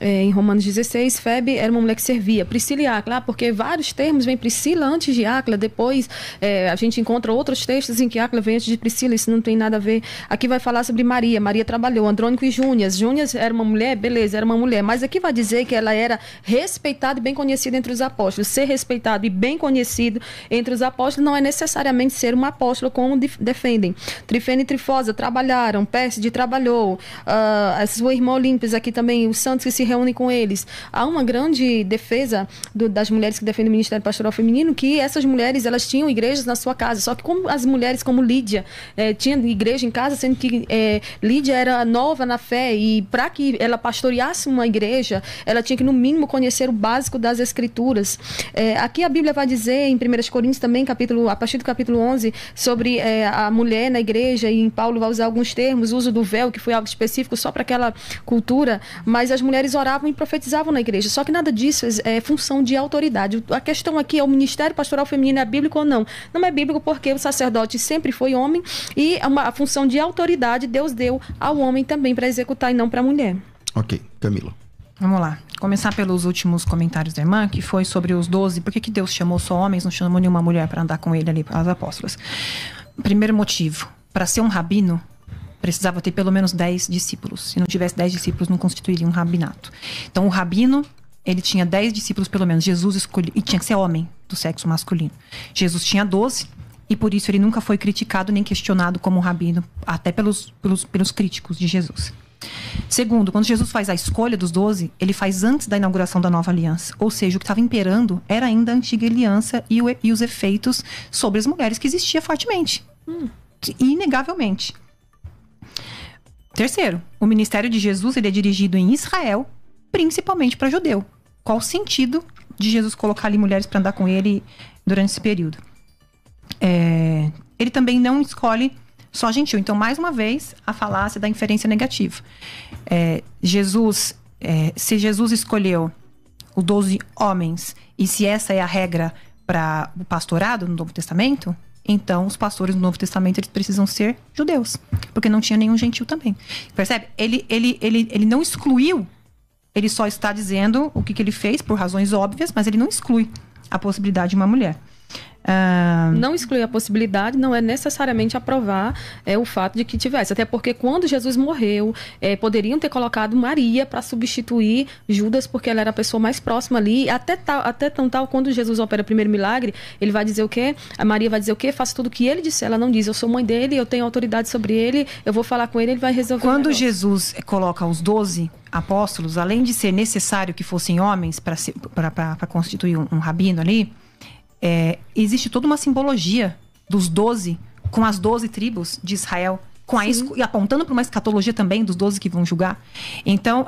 em Romanos 16, Febe era uma mulher que servia. Priscila e Áquila, porque vários termos vem Priscila antes de Áquila, depois a gente encontra outros textos em que Áquila vem antes de Priscila, isso não tem nada a ver. Aqui vai falar sobre Maria trabalhou, Andrônico e Júnias. Júnias era uma mulher, beleza, era uma mulher, mas aqui vai dizer que ela era respeitada e bem conhecida entre os apóstolos. Ser respeitado e bem conhecido entre os apóstolos não é necessariamente ser um apóstolo, como defendem. Trifena e Trifosa trabalharam, Pérside trabalhou, a sua irmã Olímpia aqui também, os santos que se reúnem com eles. Há uma grande defesa das mulheres que defendem o ministério pastoral feminino, que essas mulheres, elas tinham igrejas na sua casa, só que como as mulheres como Lídia tinham igreja em casa, sendo que Lídia era nova na fé e para que ela pastoreasse uma igreja, ela tinha que no mínimo conhecer o básico das Escrituras. Aqui a Bíblia vai dizer em 1 Coríntios também, a partir do capítulo 11, sobre a mulher na igreja, e em Paulo vai usar alguns termos, o uso do véu, que foi algo específico só para aquela cultura, mas as mulheres oravam e profetizavam na igreja, só que nada disso é função de autoridade. A questão aqui é o ministério pastoral feminino é bíblico ou não? Não é bíblico porque o sacerdote sempre foi homem e a função de autoridade Deus deu ao homem também para executar e não para a mulher. Ok, Camila. Vamos lá. Começar pelos últimos comentários da irmã, que foi sobre os 12. Por que Deus chamou só homens, não chamou nenhuma mulher para andar com ele ali, as apóstolas? Primeiro motivo, para ser um rabino, precisava ter pelo menos 10 discípulos. Se não tivesse 10 discípulos, não constituiria um rabinato. Então, o rabino, ele tinha 10 discípulos pelo menos. Jesus escolheu, e tinha que ser homem do sexo masculino. Jesus tinha 12, e por isso ele nunca foi criticado nem questionado como rabino, até pelos críticos de Jesus. Segundo, quando Jesus faz a escolha dos 12, ele faz antes da inauguração da nova aliança. Ou seja, o que estava imperando era ainda a antiga aliança e os efeitos sobre as mulheres que existia fortemente. Inegavelmente. Terceiro, o ministério de Jesus ele é dirigido em Israel, principalmente para judeu. Qual o sentido de Jesus colocar ali mulheres para andar com ele durante esse período? Ele também não escolhe só gentil. Então, mais uma vez, a falácia da inferência negativa. Se Jesus escolheu os 12 homens, e se essa é a regra para o pastorado no Novo Testamento, então os pastores no Novo Testamento eles precisam ser judeus, porque não tinha nenhum gentil também. Percebe? Ele não excluiu, ele só está dizendo o que ele fez por razões óbvias, mas ele não exclui a possibilidade de uma mulher. Não excluir a possibilidade não é necessariamente aprovar o fato de que tivesse, até porque quando Jesus morreu, poderiam ter colocado Maria para substituir Judas, porque ela era a pessoa mais próxima ali, até tão tal, quando Jesus opera o primeiro milagre, ele vai dizer o quê? A Maria vai dizer o quê? Faça tudo o que ele disse. Ela não diz, eu sou mãe dele, eu tenho autoridade sobre ele, eu vou falar com ele, ele vai resolver. Quando Jesus coloca os 12 apóstolos, além de ser necessário que fossem homens para constituir um rabino ali, existe toda uma simbologia dos 12 com as 12 tribos de Israel, e apontando para uma escatologia também dos 12 que vão julgar. Então,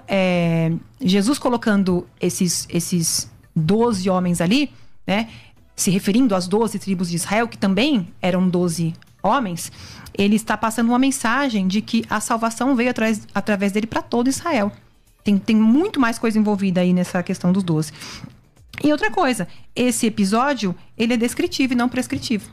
Jesus colocando esses 12 homens ali, né, se referindo às 12 tribos de Israel, que também eram 12 homens, ele está passando uma mensagem de que a salvação veio através dele para todo Israel. Tem muito mais coisa envolvida aí nessa questão dos 12. E outra coisa, esse episódio, ele é descritivo e não prescritivo.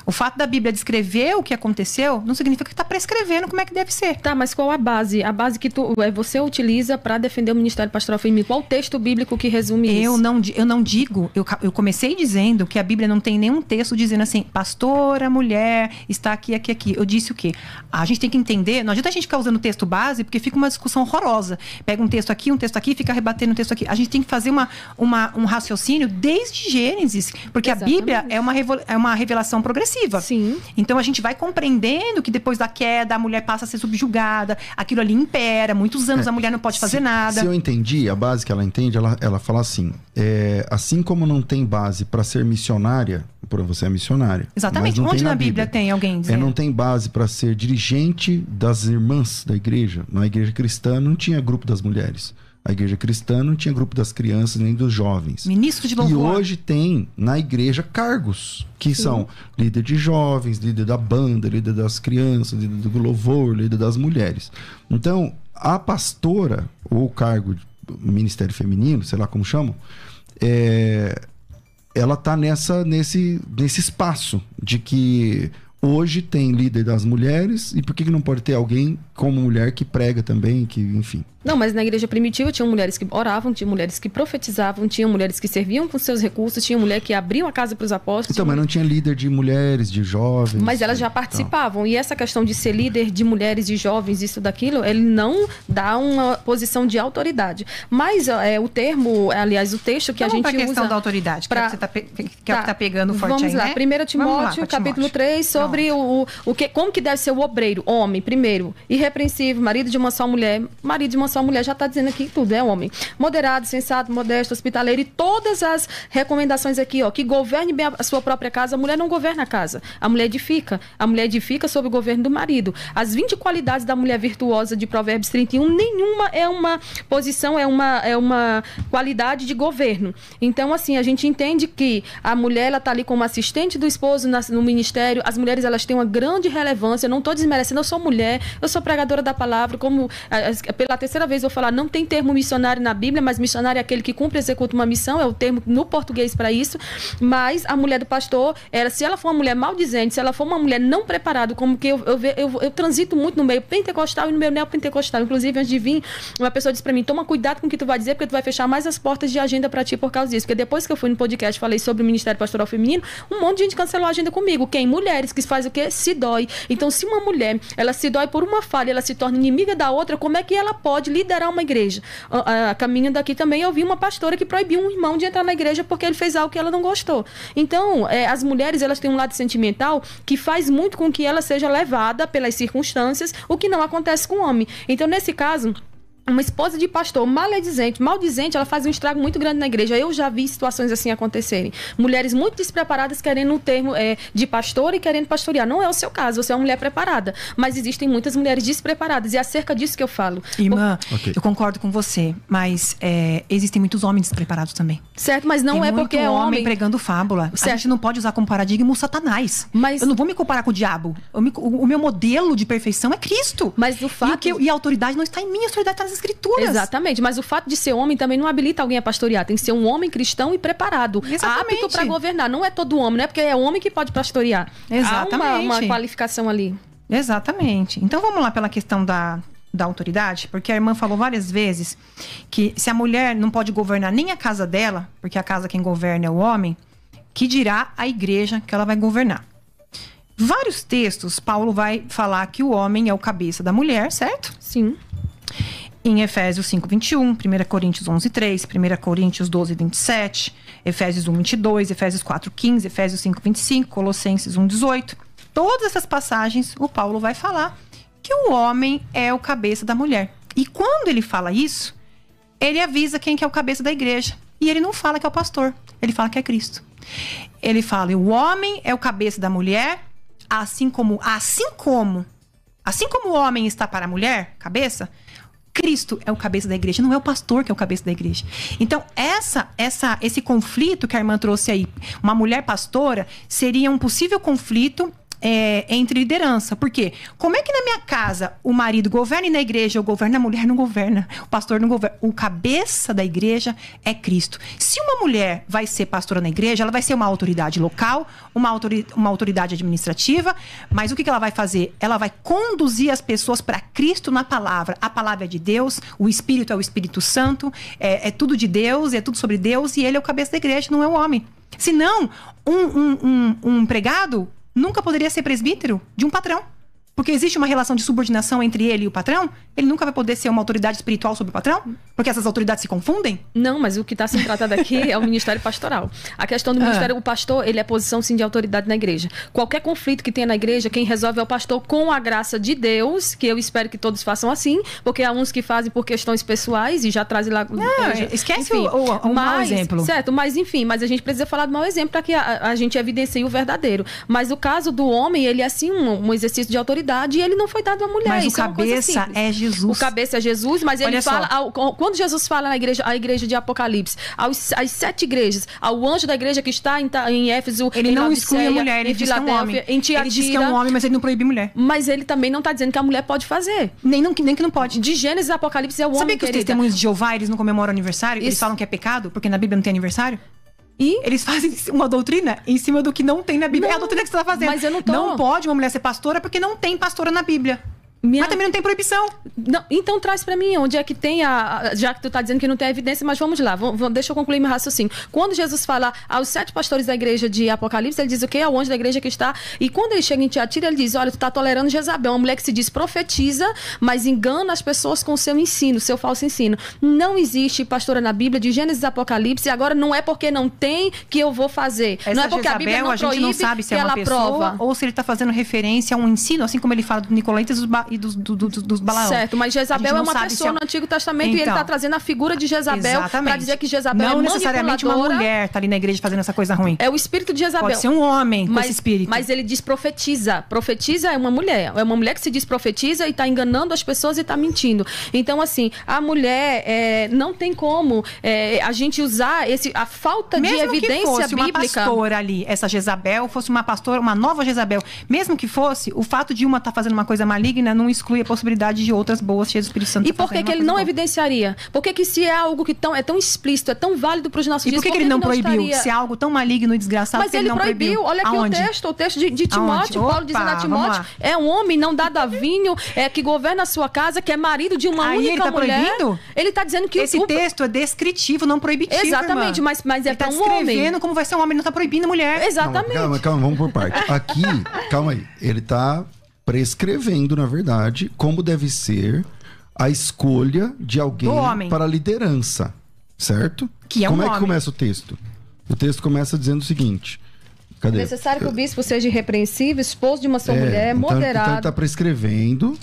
O fato da Bíblia descrever o que aconteceu não significa que está prescrevendo como é que deve ser. Tá, mas qual a base? A base que você utiliza para defender o Ministério Pastoral Feminino? Qual o texto bíblico que resume isso? Eu não digo, eu comecei dizendo que a Bíblia não tem nenhum texto dizendo assim, pastora, mulher, está aqui, aqui, aqui. Eu disse o quê? A gente tem que entender, não adianta a gente ficar usando o texto base, porque fica uma discussão horrorosa. Pega um texto aqui, fica rebatendo um texto aqui. A gente tem que fazer um raciocínio desde Gênesis, porque exatamente. A Bíblia é uma revelação progressiva. Sim. Então a gente vai compreendendo que depois da queda a mulher passa a ser subjugada, aquilo ali impera, muitos anos a mulher não pode fazer nada. Se eu entendi, a base que ela entende, ela fala assim, assim como não tem base para ser missionária, você é missionária. Exatamente, onde na Bíblia tem alguém dizendo? Não tem base para ser dirigente das irmãs da igreja. Na igreja cristã não tinha grupo das mulheres. A igreja cristã não tinha grupo das crianças nem dos jovens. Ministro de louvor. E hoje tem na igreja cargos, que são líder de jovens, líder da banda, líder das crianças, líder do louvor, líder das mulheres. Então, a pastora, ou o cargo de ministério feminino, sei lá como chamam, ela está nesse espaço de que hoje tem líder das mulheres, e por que não pode ter alguém como mulher que prega também, que enfim... Não, mas na igreja primitiva tinham mulheres que oravam, tinha mulheres que profetizavam, tinha mulheres que serviam com seus recursos, tinha mulher que abriam a casa para os apóstolos. Então, mas não tinha líder de mulheres, de jovens. Mas elas já participavam. E essa questão de ser líder de mulheres, de jovens, isso, daquilo, ele não dá uma posição de autoridade. Mas o termo, aliás, o texto que a gente usa... Vamos para a questão da autoridade, que é o que está pegando forte vamos aí, lá, né? 1 Timóteo, capítulo 3, sobre como que deve ser o obreiro. Homem, primeiro, irrepreensível, marido de uma só mulher. Marido de uma só mulher já está dizendo aqui que tudo é homem. Moderado, sensato, modesto, hospitaleiro, e todas as recomendações aqui, ó, que governe bem a sua própria casa. A mulher não governa a casa, a mulher edifica. A mulher edifica sob o governo do marido. As 20 qualidades da mulher virtuosa de Provérbios 31, nenhuma é uma posição, é uma qualidade de governo. Então, assim, a gente entende que a mulher, ela está ali como assistente do esposo no ministério. As mulheres, elas têm uma grande relevância. Eu não estou desmerecendo, eu sou mulher, eu sou pregadora da palavra, como pela terceira vez eu vou falar, não tem termo missionário na Bíblia, mas missionário é aquele que cumpre e executa uma missão, é o termo no português para isso. Mas a mulher do pastor, se ela for uma mulher maldizente, se ela for uma mulher não preparada, como que eu transito muito no meio pentecostal e no meio neopentecostal. Inclusive, antes de vir, uma pessoa disse para mim, toma cuidado com o que tu vai dizer, porque tu vai fechar mais as portas de agenda para ti por causa disso. Porque depois que eu fui no podcast, falei sobre o Ministério Pastoral Feminino, um monte de gente cancelou a agenda comigo. Quem? Mulheres, que faz o quê? Se dói. Então, se uma mulher, ela se dói por uma falha, ela se torna inimiga da outra, como é que ela pode liderar uma igreja? A caminho daqui também eu vi uma pastora que proibiu um irmão de entrar na igreja porque ele fez algo que ela não gostou. Então, as mulheres, elas têm um lado sentimental que faz muito com que ela seja levada pelas circunstâncias, o que não acontece com o homem. Então, nesse caso, uma esposa de pastor maldizente, ela faz um estrago muito grande na igreja. Eu já vi situações assim acontecerem. Mulheres muito despreparadas querendo um termo de pastor e querendo pastorear. Não é o seu caso, você é uma mulher preparada. Mas existem muitas mulheres despreparadas. E é acerca disso que eu falo. Irmã, eu concordo com você, mas existem muitos homens despreparados também. Certo, mas não é porque é homem pregando fábula. Certo. A gente não pode usar como paradigma o Satanás. Mas... eu não vou me comparar com o diabo. O meu modelo de perfeição é Cristo. Mas o fato... E a autoridade não está em mim, a autoridade está nas Escrituras. Exatamente, mas o fato de ser homem também não habilita alguém a pastorear. Tem que ser um homem cristão e preparado. Exatamente. Apto para governar. Não é todo homem, não é porque é homem que pode pastorear. Exatamente. Há uma qualificação ali. Exatamente. Então vamos lá pela questão da autoridade, porque a irmã falou várias vezes que se a mulher não pode governar nem a casa dela, porque a casa quem governa é o homem, que dirá a igreja que ela vai governar. Vários textos, Paulo vai falar que o homem é o cabeça da mulher, certo? Sim. Em Efésios 5:21, 1 Coríntios 11:3, 1 Coríntios 12:27, Efésios 1:22, Efésios 4:15, Efésios 5:25, Colossenses 1:18. Todas essas passagens, o Paulo vai falar que o homem é o cabeça da mulher. E quando ele fala isso, ele avisa quem que é o cabeça da igreja. E ele não fala que é o pastor, ele fala que é Cristo. Ele fala, o homem é o cabeça da mulher, assim como o homem está para a mulher, cabeça, Cristo é o cabeça da igreja, não é o pastor que é o cabeça da igreja. Então, esse conflito que a irmã trouxe aí, uma mulher pastora, seria um possível conflito entre liderança. Por quê? Como é que na minha casa o marido governa e na igreja eu governo, a mulher não governa, o pastor não governa? O cabeça da igreja é Cristo. Se uma mulher vai ser pastora na igreja, ela vai ser uma autoridade local, uma autoridade administrativa, mas o que ela vai fazer? Ela vai conduzir as pessoas para Cristo na palavra. A palavra é de Deus, o Espírito é o Espírito Santo, é tudo de Deus, é tudo sobre Deus, e ele é o cabeça da igreja, não é o homem. Senão, um empregado nunca poderia ser presbítero de um patrão. Porque existe uma relação de subordinação entre ele e o patrão, ele nunca vai poder ser uma autoridade espiritual sobre o patrão? Porque essas autoridades se confundem? Não, mas o que está sendo tratado aqui é o ministério pastoral. A questão do ministério, o pastor, ele é posição sim de autoridade na igreja. Qualquer conflito que tenha na igreja, quem resolve é o pastor com a graça de Deus, que eu espero que todos façam assim, porque há uns que fazem por questões pessoais e já trazem lá... Esquece o mau exemplo. Certo, mas enfim, mas a gente precisa falar do mau exemplo para que a gente evidencie o verdadeiro. Mas o caso do homem, ele é assim um exercício de autoridade e ele não foi dado à mulher. Mas isso o cabeça é Jesus. O cabeça é Jesus, mas ele fala... Quando Jesus fala na igreja, a igreja de Apocalipse, às 7 igrejas, ao anjo da igreja que está em Éfeso, ele não exclui a mulher, ele diz que é um homem. Em Tiatira, ele diz que é um homem, mas ele não proíbe mulher. Mas ele também não está dizendo que a mulher pode fazer. Nem que não pode. De Gênesis a Apocalipse é o homem, Sabia que os testemunhos de Jeová, eles não comemoram aniversário? Eles falam que é pecado, porque na Bíblia não tem aniversário? E eles fazem uma doutrina em cima do que não tem na Bíblia. É a doutrina que você está fazendo. Mas eu não tô. Não pode uma mulher ser pastora porque não tem pastora na Bíblia. Mas também não tem proibição. Não, então traz pra mim onde é que tem já que tu tá dizendo que não tem evidência, mas vamos lá, deixa eu concluir meu raciocínio. Quando Jesus fala aos 7 pastores da igreja de Apocalipse, ele diz o quê? Ao anjo da igreja que está. E quando ele chega em Tiatira, ele diz: olha, tu tá tolerando Jezabel, uma mulher que se diz profetiza, mas engana as pessoas com o seu ensino, seu falso ensino. Não existe pastora na Bíblia de Gênesis a Apocalipse, e agora não é porque não tem que eu vou fazer. Essa não é porque Jezabel, a Bíblia não proíbe, não sabe se é uma pessoa prova. Ou se ele tá fazendo referência a um ensino, assim como ele fala do Nicolaitas e dos Balaão. Certo, mas Jezabel é uma pessoa no Antigo Testamento, então, e ele está trazendo a figura de Jezabel para dizer que Jezabel não é necessariamente uma mulher está ali na igreja fazendo essa coisa ruim. É o espírito de Jezabel. Pode ser um homem com esse espírito. Mas ele diz profetiza. Profetiza é uma mulher. É uma mulher que se diz profetiza e está enganando as pessoas e está mentindo. Então, assim, a mulher não tem como a gente usar a falta de evidência mesmo que fosse bíblica. Uma pastora ali, essa Jezabel, fosse uma pastora, uma nova Jezabel, mesmo que fosse, o fato de uma estar fazendo uma coisa maligna não exclui a possibilidade de outras boas cheias do Espírito Santo. E por que ele não evidenciaria? Por que se é algo que é tão explícito, é tão válido para os nossos dias? E por que ele não proibiu? Se é algo tão maligno e desgraçado, mas ele não proibiu. Olha aqui o texto de Timóteo. Paulo dizendo a Timóteo, é um homem não dado a vinho, que governa a sua casa, que é marido de uma única mulher. Proibindo? Ele está dizendo que esse texto é descritivo, não proibitivo. Exatamente, mas é para um homem. Ele está descrevendo como vai ser um homem, não está proibindo a mulher. Exatamente. Calma, vamos por parte. Aqui, calma aí, ele está prescrevendo, na verdade, como deve ser a escolha de alguém para a liderança, certo? Que é como um é que homem. Começa o texto? O texto começa dizendo o seguinte: cadê? Necessário que o bispo seja irrepreensível, esposo de uma só mulher, então moderado. Então ele está prescrevendo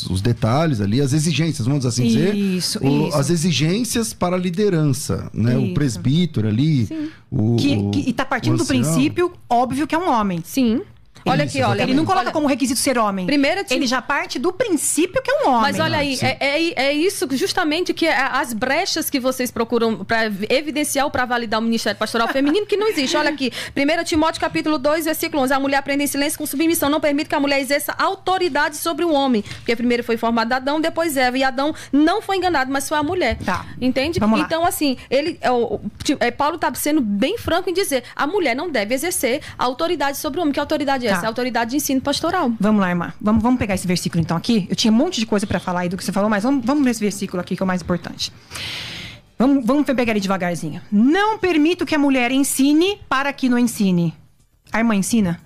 os detalhes ali, as exigências, vamos assim dizer. Isso. As exigências para a liderança, né? O presbítero ali. E está partindo do princípio, óbvio que é um homem. Sim. Olha aqui, olha. Ele não coloca como requisito ser homem. Primeiro, ele já parte do princípio que é um homem. Mas olha aí, é isso justamente que as brechas que vocês procuram para evidenciar ou para validar o ministério pastoral feminino que não existe. Olha aqui, 1 Timóteo capítulo 2, versículo 11. A mulher aprende em silêncio com submissão, não permite que a mulher exerça autoridade sobre o homem. Porque primeiro foi formado Adão, depois Eva. E Adão não foi enganado, mas foi a mulher. Tá. Entende? Vamos lá. Então, assim, Paulo está sendo bem franco em dizer: a mulher não deve exercer autoridade sobre o homem. Que autoridade é essa? A autoridade de ensino pastoral. Vamos lá, irmã. Vamos pegar esse versículo então aqui. Eu tinha um monte de coisa para falar aí do que você falou, mas vamos nesse versículo aqui que é o mais importante. Vamos pegar ele devagarzinho. Não permito que a mulher ensine para que não ensine. A irmã ensina?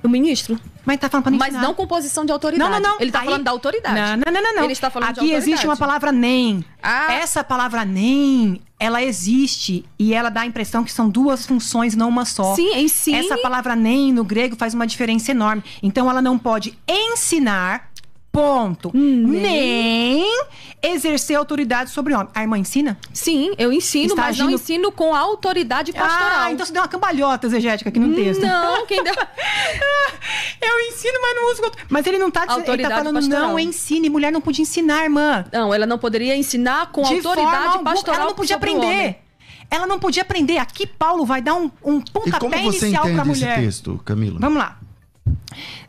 O ministro? Mas tá falando pra não ensinar. Mas não com posição de autoridade. Não. Ele tá falando da autoridade. Não. Ele está falando aqui de autoridade. Existe uma palavra nem. Essa palavra nem, ela existe e ela dá a impressão que são duas funções, não uma só. Sim, ensine. Essa palavra nem no grego faz uma diferença enorme. Então ela não pode ensinar, ponto. Nem exercer autoridade sobre o homem. A irmã ensina? Sim, eu ensino, mas não ensino com autoridade pastoral. Então você deu uma cambalhota exegética aqui no texto. Não, quem deu... Eu ensino, mas não uso... Mas ele não tá dizendo... Ele tá falando pastoral. Não ensine. Mulher não podia ensinar, irmã. Não, ela não poderia ensinar com autoridade pastoral. Ela não podia aprender. ela não podia aprender. Aqui Paulo vai dar um pontapé inicial para a mulher. Esse texto, Camila? Vamos lá.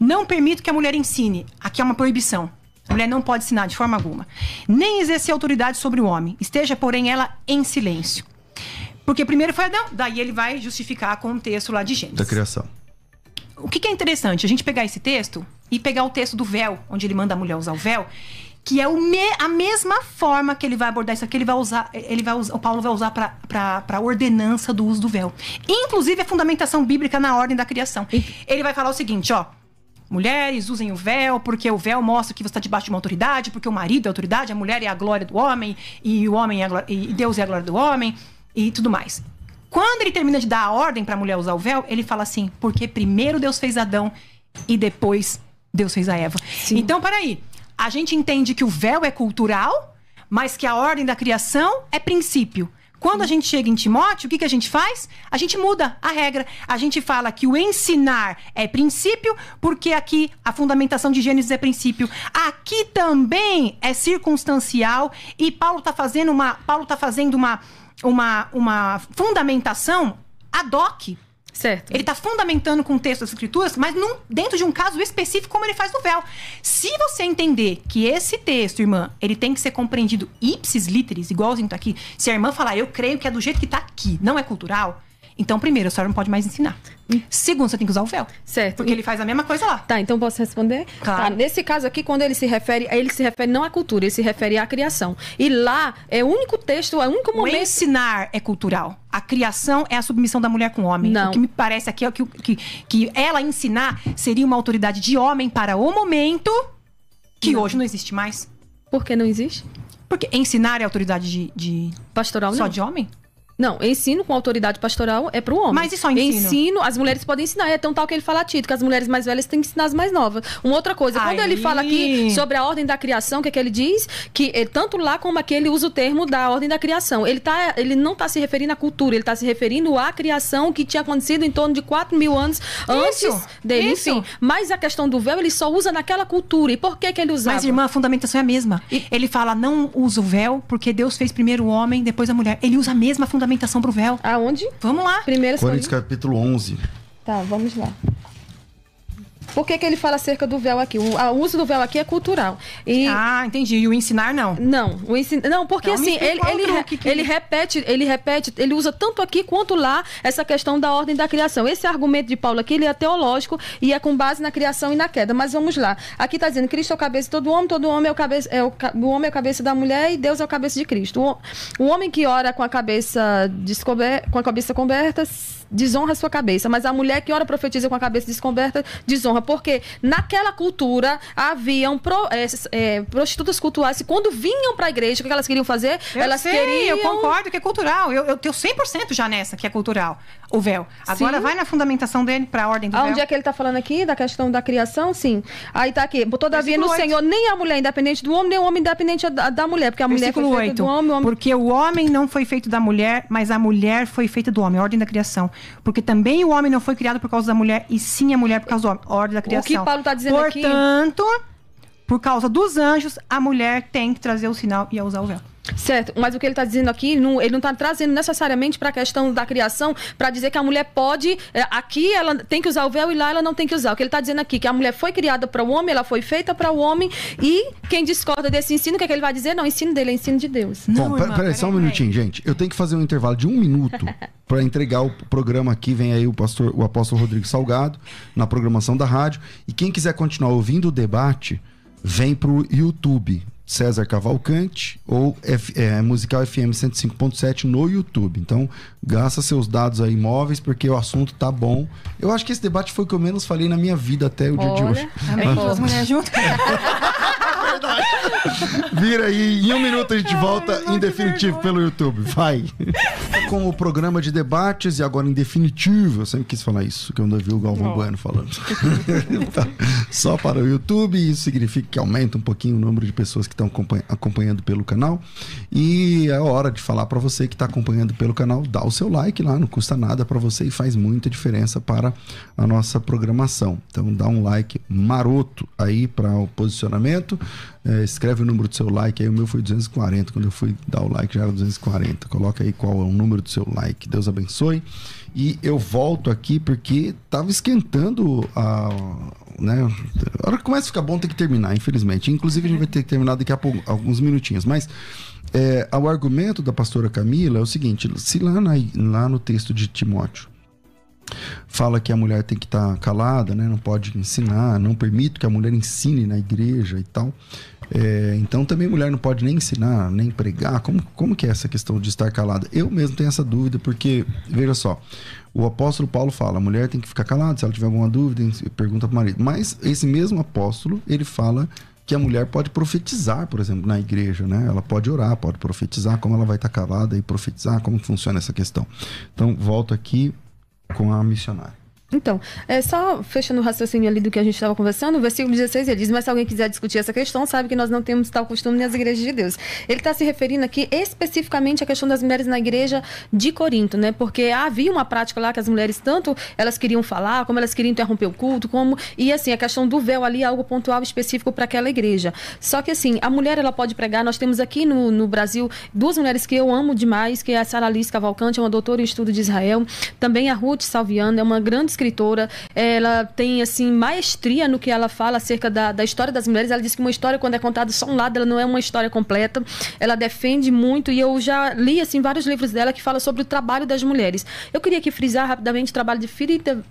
Não permito que a mulher ensine. Aqui é uma proibição. A mulher não pode ensinar de forma alguma. Nem exercer autoridade sobre o homem. Esteja, porém, ela em silêncio. Porque primeiro foi Adão, daí ele vai justificar com o texto lá de Gênesis. Da criação. O que é interessante? A gente pegar esse texto e pegar o texto do véu, onde ele manda a mulher usar o véu, que é a mesma forma que ele vai abordar isso aqui, o Paulo vai usar para a ordenança do uso do véu. Inclusive a fundamentação bíblica na ordem da criação. Ele vai falar o seguinte, ó. Mulheres, usem o véu, porque o véu mostra que você está debaixo de uma autoridade, porque o marido é a autoridade, a mulher é a glória do homem, e o homem e Deus é a glória do homem, e tudo mais. Quando ele termina de dar a ordem para a mulher usar o véu, ele fala assim, porque primeiro Deus fez Adão e depois Deus fez a Eva. Sim. Então, peraí, a gente entende que o véu é cultural, mas que a ordem da criação é princípio. Quando a gente chega em Timóteo, o que a gente faz? A gente muda a regra. A gente fala que o ensinar é princípio, porque aqui a fundamentação de Gênesis é princípio. Aqui também é circunstancial e Paulo está fazendo uma fundamentação ad hoc. Certo. Ele está fundamentando com o texto das escrituras, mas dentro de um caso específico, como ele faz no véu. Se você entender que esse texto, irmã, ele tem que ser compreendido ipsis literis, igualzinho tá aqui. Se a irmã falar, eu creio que é do jeito que tá aqui, não é cultural, então, primeiro, a senhora não pode mais ensinar. Segundo, você tem que usar o véu. Certo. Porque ele faz a mesma coisa lá. Tá, então posso responder? Claro. Tá, nesse caso aqui, quando ele se refere não à cultura, ele se refere à criação. E lá é o único texto, é o único momento... O ensinar é cultural. A criação é a submissão da mulher com o homem. Não. O que me parece aqui é que ela ensinar seria uma autoridade de homem para o momento que hoje não existe mais. Por que não existe? Porque ensinar é autoridade de pastoral só não. de homem? Não, ensino com autoridade pastoral é pro homem. Mas e só ensino? As mulheres podem ensinar. É tão tal que ele fala a Tito, que as mulheres mais velhas têm que ensinar as mais novas. Uma outra coisa, quando ele fala aqui sobre a ordem da criação, o que é que ele diz? Que tanto lá como aqui ele usa o termo da ordem da criação. Ele não está se referindo à cultura, ele está se referindo à criação que tinha acontecido em torno de 4.000 anos antes dele. Isso. Enfim, mas a questão do véu, ele só usa naquela cultura. E por que ele usava? Mas, irmã, a fundamentação é a mesma. Ele fala, não usa o véu, porque Deus fez primeiro o homem, depois a mulher. Ele usa a mesma fundamentação pro véu. Aonde? Vamos lá. Coríntios capítulo 11. Tá, vamos lá. Por que ele fala acerca do véu aqui? O uso do véu aqui é cultural. Entendi. E o ensinar, não? Não, não, porque então, assim, ele repete, ele usa tanto aqui quanto lá essa questão da ordem da criação. Esse argumento de Paulo aqui, ele é teológico e é com base na criação e na queda. Mas vamos lá. Aqui está dizendo, Cristo é o cabeça de todo homem é o cabeça, o homem é o cabeça da mulher e Deus é o cabeça de Cristo. O homem que ora com a cabeça coberta desonra a sua cabeça, mas a mulher que ora profetiza com a cabeça descoberta desonra, porque naquela cultura haviam prostitutas cultuais, e quando vinham para a igreja, o que elas queriam fazer? Eu concordo que é cultural, eu tenho 100% já nessa que é cultural, o véu. Agora sim. Vai na fundamentação dele para a ordem do véu. Onde é que ele está falando aqui? Da questão da criação? Sim. Aí está aqui, todavia no Senhor, nem a mulher é independente do homem, nem o homem independente da mulher, porque a mulher foi feita do homem, porque o homem não foi feito da mulher, mas a mulher foi feita do homem, a ordem da criação. Porque também o homem não foi criado por causa da mulher, e sim a mulher por causa do homem. Ordem da criação. O que Paulo está dizendo aqui... Portanto, por causa dos anjos, a mulher tem que trazer o sinal e usar o véu. Certo, mas o que ele está dizendo aqui, ele não está trazendo necessariamente para a questão da criação, para dizer que a mulher pode, aqui ela tem que usar o véu e lá ela não tem que usar. O que ele está dizendo aqui, que a mulher foi criada para o homem, ela foi feita para o homem, e quem discorda desse ensino, o que é que ele vai dizer? Não, o ensino dele é ensino de Deus. Bom, peraí, só um minutinho, gente. Eu tenho que fazer um intervalo de 1 minuto para entregar o programa aqui. Vem aí o apóstolo Rodrigo Salgado, na programação da rádio. E quem quiser continuar ouvindo o debate, vem pro YouTube. César Cavalcante ou Musical FM 105.7 no YouTube. Então, gasta seus dados aí móveis, porque o assunto tá bom. Eu acho que esse debate foi o que eu menos falei na minha vida até o dia de hoje. Amém, duas mulheres juntas. Vira aí, em 1 minuto a gente volta em definitivo pelo YouTube. Vai! Com o programa de debates e agora em definitivo. Eu sempre quis falar isso, que eu não vi o Galvão Bueno falando. Tá. Só para o YouTube, isso significa que aumenta um pouquinho o número de pessoas que estão acompanhando pelo canal. E é hora de falar para você que está acompanhando pelo canal, dá o seu like lá, não custa nada para você e faz muita diferença para a nossa programação. Então dá um like maroto aí para o posicionamento escreve o número do seu like, aí o meu foi 240, quando eu fui dar o like já era 240, coloca aí qual é o número do seu like, Deus abençoe. E eu volto aqui porque tava esquentando né? A hora que começa a ficar bom tem que terminar, infelizmente. Inclusive a gente vai ter que terminar daqui a pouco, alguns minutinhos. Mas o argumento da pastora Camila é o seguinte: se lá no texto de Timóteo fala que a mulher tem que estar calada, né? Não pode ensinar, não permite que a mulher ensine na igreja e tal. Então também a mulher não pode nem ensinar, nem pregar. Como que é essa questão de estar calada? Eu mesmo tenho essa dúvida, porque, veja só, o apóstolo Paulo fala, a mulher tem que ficar calada, se ela tiver alguma dúvida, pergunta para o marido. Mas esse mesmo apóstolo, ele fala que a mulher pode profetizar, por exemplo, na igreja, né? Ela pode orar, pode profetizar, como ela vai estar calada e profetizar, como funciona essa questão. Então, volto aqui com a missionária. Então, só fechando o raciocínio ali do que a gente estava conversando, o versículo 16 ele diz, mas se alguém quiser discutir essa questão, sabe que nós não temos tal costume nas igrejas de Deus. Ele está se referindo aqui especificamente à questão das mulheres na igreja de Corinto, né? Porque havia uma prática lá que as mulheres tanto elas queriam falar, como elas queriam interromper o culto, e assim, a questão do véu ali é algo pontual específico para aquela igreja. Só que assim, a mulher ela pode pregar, nós temos aqui no Brasil duas mulheres que eu amo demais, que é a Sara Alice Cavalcante, é uma doutora em estudo de Israel, também a Ruth Salviano, é uma grande escritora, ela tem assim maestria no que ela fala acerca da história das mulheres. Ela diz que uma história, quando é contada só um lado, ela não é uma história completa. Ela defende muito, e eu já li assim vários livros dela que falam sobre o trabalho das mulheres. Eu queria aqui frisar rapidamente o trabalho de Frida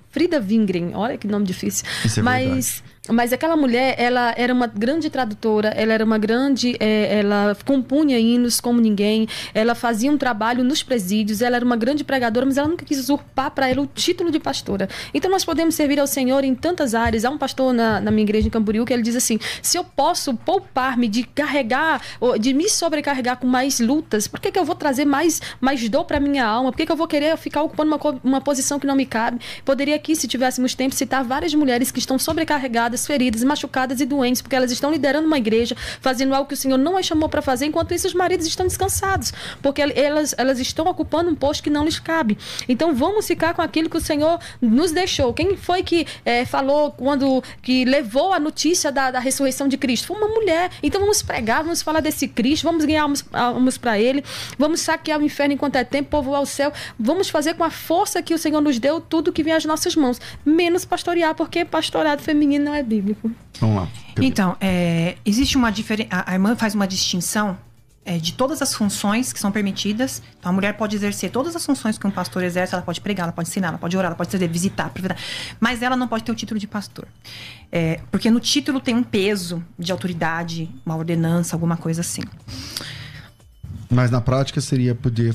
Wingren. Olha que nome difícil. Isso é verdade. Mas aquela mulher, ela era uma grande tradutora, ela era uma grande, ela compunha hinos como ninguém, ela fazia um trabalho nos presídios, ela era uma grande pregadora, mas ela nunca quis usurpar para ela o título de pastora. Então nós podemos servir ao Senhor em tantas áreas. Há um pastor na minha igreja em Camboriú que ele diz assim, se eu posso poupar-me de carregar, de me sobrecarregar com mais lutas, por que eu vou trazer mais dor para minha alma? Por que eu vou querer ficar ocupando uma posição que não me cabe? Poderia aqui, se tivéssemos tempo, citar várias mulheres que estão sobrecarregadas, feridas, machucadas e doentes, porque elas estão liderando uma igreja, fazendo algo que o Senhor não as chamou para fazer, enquanto isso os maridos estão descansados, porque elas estão ocupando um posto que não lhes cabe. Então vamos ficar com aquilo que o Senhor nos deixou. Quem foi que falou que levou a notícia da ressurreição de Cristo? Foi uma mulher. Então vamos pregar, vamos falar desse Cristo, vamos ganhar almas para Ele, vamos saquear o inferno enquanto é tempo, povoar o céu, vamos fazer com a força que o Senhor nos deu tudo que vem às nossas mãos, menos pastorear, porque pastorado feminino não é bíblico. Vamos lá. Então, existe uma diferença. A irmã faz uma distinção de todas as funções que são permitidas. Então, a mulher pode exercer todas as funções que um pastor exerce. Ela pode pregar, ela pode ensinar, ela pode orar, ela pode visitar, mas ela não pode ter o título de pastor. Porque no título tem um peso de autoridade, uma ordenança, alguma coisa assim. Mas na prática seria poder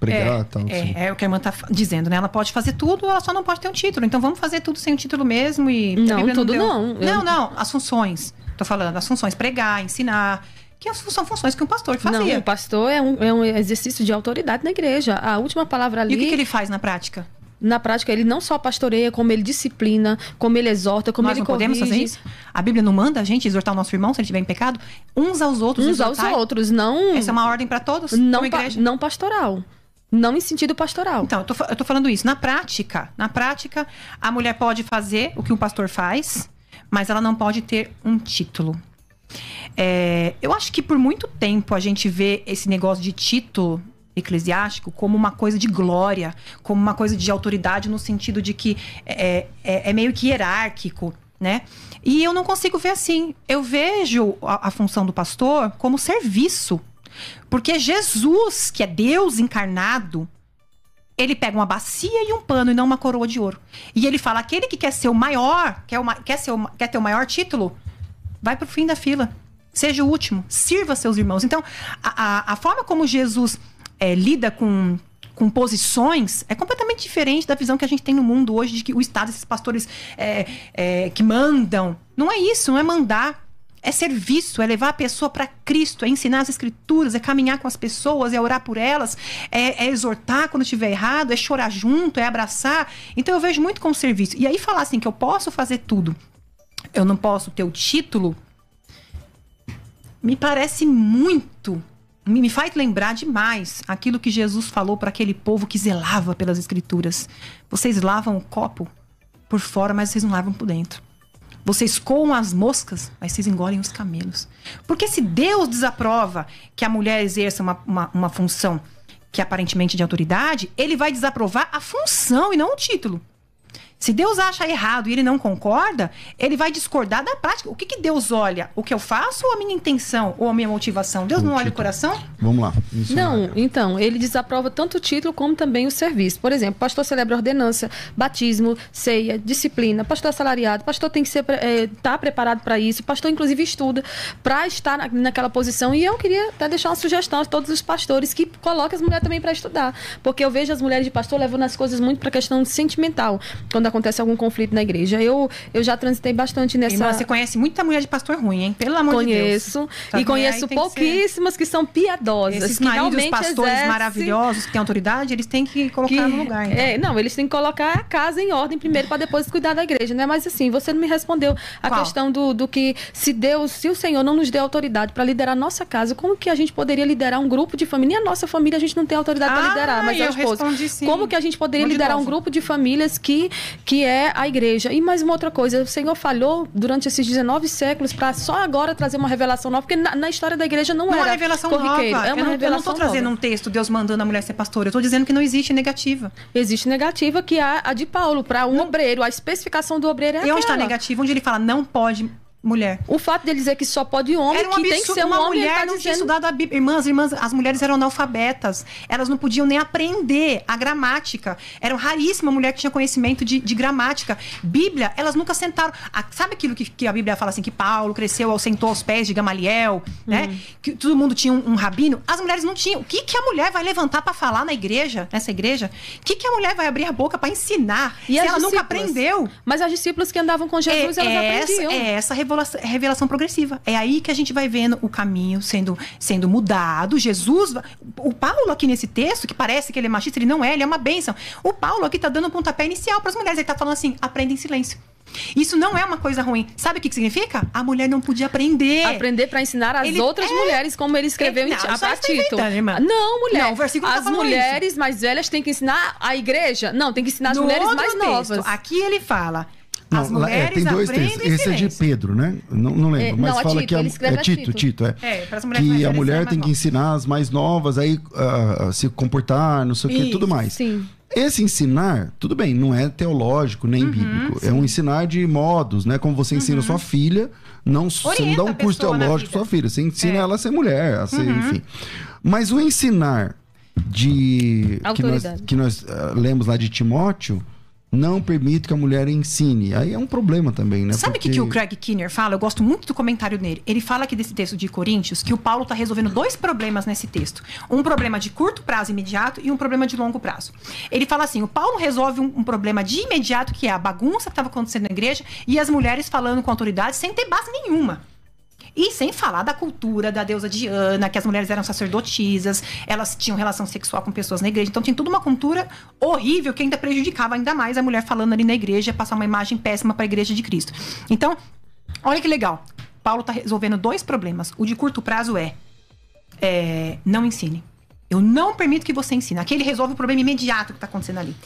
pregar e tal. É o que a irmã está dizendo, né? Ela pode fazer tudo, ela só não pode ter um título. Então vamos fazer tudo sem o título mesmo. Não, tudo não. Não, as funções. Tô falando, as funções, pregar, ensinar. Que são funções que um pastor fazia. Não, o pastor é um exercício de autoridade na igreja. A última palavra ali... E o que ele faz na prática? Na prática, ele não só pastoreia, como ele disciplina, como ele exorta, como ele corrige. Nós não podemos fazer isso? A Bíblia não manda a gente exortar o nosso irmão se ele estiver em pecado? Uns aos outros não... Essa é uma ordem para todos? Não pastoral. Não em sentido pastoral. Então, eu tô falando isso. Na prática, a mulher pode fazer o que um pastor faz, mas ela não pode ter um título. Eu acho que por muito tempo a gente vê esse negócio de título eclesiástico como uma coisa de glória, como uma coisa de autoridade, no sentido de que é meio que hierárquico, né? E eu não consigo ver assim. Eu vejo a função do pastor como serviço. Porque Jesus, que é Deus encarnado, ele pega uma bacia e um pano e não uma coroa de ouro. E ele fala, aquele que quer ser o maior, quer ter o maior título, vai pro fim da fila. Seja o último, sirva seus irmãos. Então, a forma como Jesus lida com posições é completamente diferente da visão que a gente tem no mundo hoje, de que o Estado, esses pastores que mandam. Não é isso, não é mandar. É serviço, é levar a pessoa para Cristo, é ensinar as Escrituras, é caminhar com as pessoas, é orar por elas, é exortar quando estiver errado, é chorar junto, é abraçar. Então eu vejo muito como serviço. E aí falar assim que eu posso fazer tudo, eu não posso ter o título, me parece muito... Me faz lembrar demais aquilo que Jesus falou para aquele povo que zelava pelas Escrituras. Vocês lavam o copo por fora, mas vocês não lavam por dentro. Vocês coam as moscas, mas vocês engolem os camelos. Porque se Deus desaprova que a mulher exerça uma função que é aparentemente de autoridade, ele vai desaprovar a função e não o título. Se Deus acha errado e ele não concorda, ele vai discordar da prática. O que Deus olha? O que eu faço ou a minha intenção? Ou a minha motivação? Deus não olha o coração? Vamos lá. Não, então, ele desaprova tanto o título como também o serviço. Por exemplo, pastor celebra ordenança, batismo, ceia, disciplina, pastor assalariado, pastor tem que estar preparado para isso, pastor inclusive estuda para estar naquela posição. E eu queria até deixar uma sugestão a todos os pastores que coloquem as mulheres também para estudar. Porque eu vejo as mulheres de pastor levando as coisas muito para a questão sentimental. Quando acontece algum conflito na igreja. Eu já transitei bastante nessa... Irmã, você conhece muita mulher de pastor ruim, hein? Pelo amor de Deus. Conheço. E conheço pouquíssimas que são piedosas. Esses que maridos pastores maravilhosos que têm autoridade, eles têm que colocar no lugar. Então. Não, eles têm que colocar a casa em ordem primeiro para depois cuidar da igreja, né? Mas assim, você não me respondeu a questão do que se o Senhor não nos deu autoridade para liderar a nossa casa, como que a gente poderia liderar um grupo de família? Nem a nossa família a gente não tem autoridade para liderar, mas é o esposo. Como que a gente poderia liderar um grupo de famílias que é a igreja? E mais uma outra coisa, o Senhor falhou durante esses 19 séculos para só agora trazer uma revelação nova, porque na história da igreja não era uma revelação corriqueiro. Nova. É uma eu não estou trazendo um texto, Deus mandando a mulher ser pastora. Eu estou dizendo que não existe negativa. Existe negativa, que é a de Paulo, para um obreiro. A especificação do obreiro é aquela. E onde está a negativa? Onde ele fala, não pode... mulher. O fato dele dizer que só pode homem, era um absurdo, que tem que ser uma homem, mulher não tinha estudado a Bíblia. Irmãs, as mulheres eram analfabetas. Elas não podiam nem aprender a gramática. Era raríssima a mulher que tinha conhecimento de gramática. Bíblia, elas nunca sentaram. Sabe aquilo que a Bíblia fala assim, que Paulo sentou aos pés de Gamaliel, né? Que todo mundo tinha um rabino. As mulheres não tinham. O que a mulher vai levantar para falar nessa igreja? O que a mulher vai abrir a boca para ensinar? E se ela nunca aprendeu? Mas as discípulas que andavam com Jesus, elas aprendiam. Essa revelação progressiva. É aí que a gente vai vendo o caminho sendo mudado. Jesus, o Paulo aqui nesse texto, que parece que ele é machista, ele não é, ele é uma bênção. O Paulo aqui tá dando um pontapé inicial para as mulheres. Ele tá falando assim, aprenda em silêncio. Isso não é uma coisa ruim. Sabe o que significa? A mulher não podia aprender. Aprender para ensinar as outras mulheres, como ele escreveu a Tito. Não, mulher. Não, o versículo as mulheres isso. Mais velhas têm que ensinar a igreja. Não, tem que ensinar as mulheres mais novas. Aqui ele fala... Não, as mulheres tem dois textos. Esse é de Pedro, né? Não lembro. Mas fala Tito, que Tito. Que a mulher tem que ensinar as mais novas aí se comportar, não sei o que, tudo mais. Sim. Esse ensinar, tudo bem, não é teológico nem bíblico. Sim. É um ensinar de modos, né? Como você ensina sua filha, você não dá um curso teológico pra sua filha. Você ensina ela a ser mulher, a ser, enfim. Mas o ensinar que nós lemos lá de Timóteo não permite que a mulher ensine. Aí é um problema também, né? Sabe o que o Craig Kinnear fala? Eu gosto muito do comentário dele. Ele fala aqui desse texto de Coríntios que o Paulo está resolvendo dois problemas nesse texto. Um problema de curto prazo imediato e um problema de longo prazo. Ele fala assim, o Paulo resolve um problema de imediato, que é a bagunça que estava acontecendo na igreja e as mulheres falando com autoridade sem ter base nenhuma. E sem falar da cultura da deusa Diana, que as mulheres eram sacerdotisas, elas tinham relação sexual com pessoas na igreja. Então tinha toda uma cultura horrível que ainda prejudicava ainda mais a mulher falando ali na igreja, passar uma imagem péssima para a igreja de Cristo. Então, olha que legal. Paulo está resolvendo dois problemas. O de curto prazo não ensine. Eu não permito que você ensine. Aqui ele resolve o problema imediato que está acontecendo ali.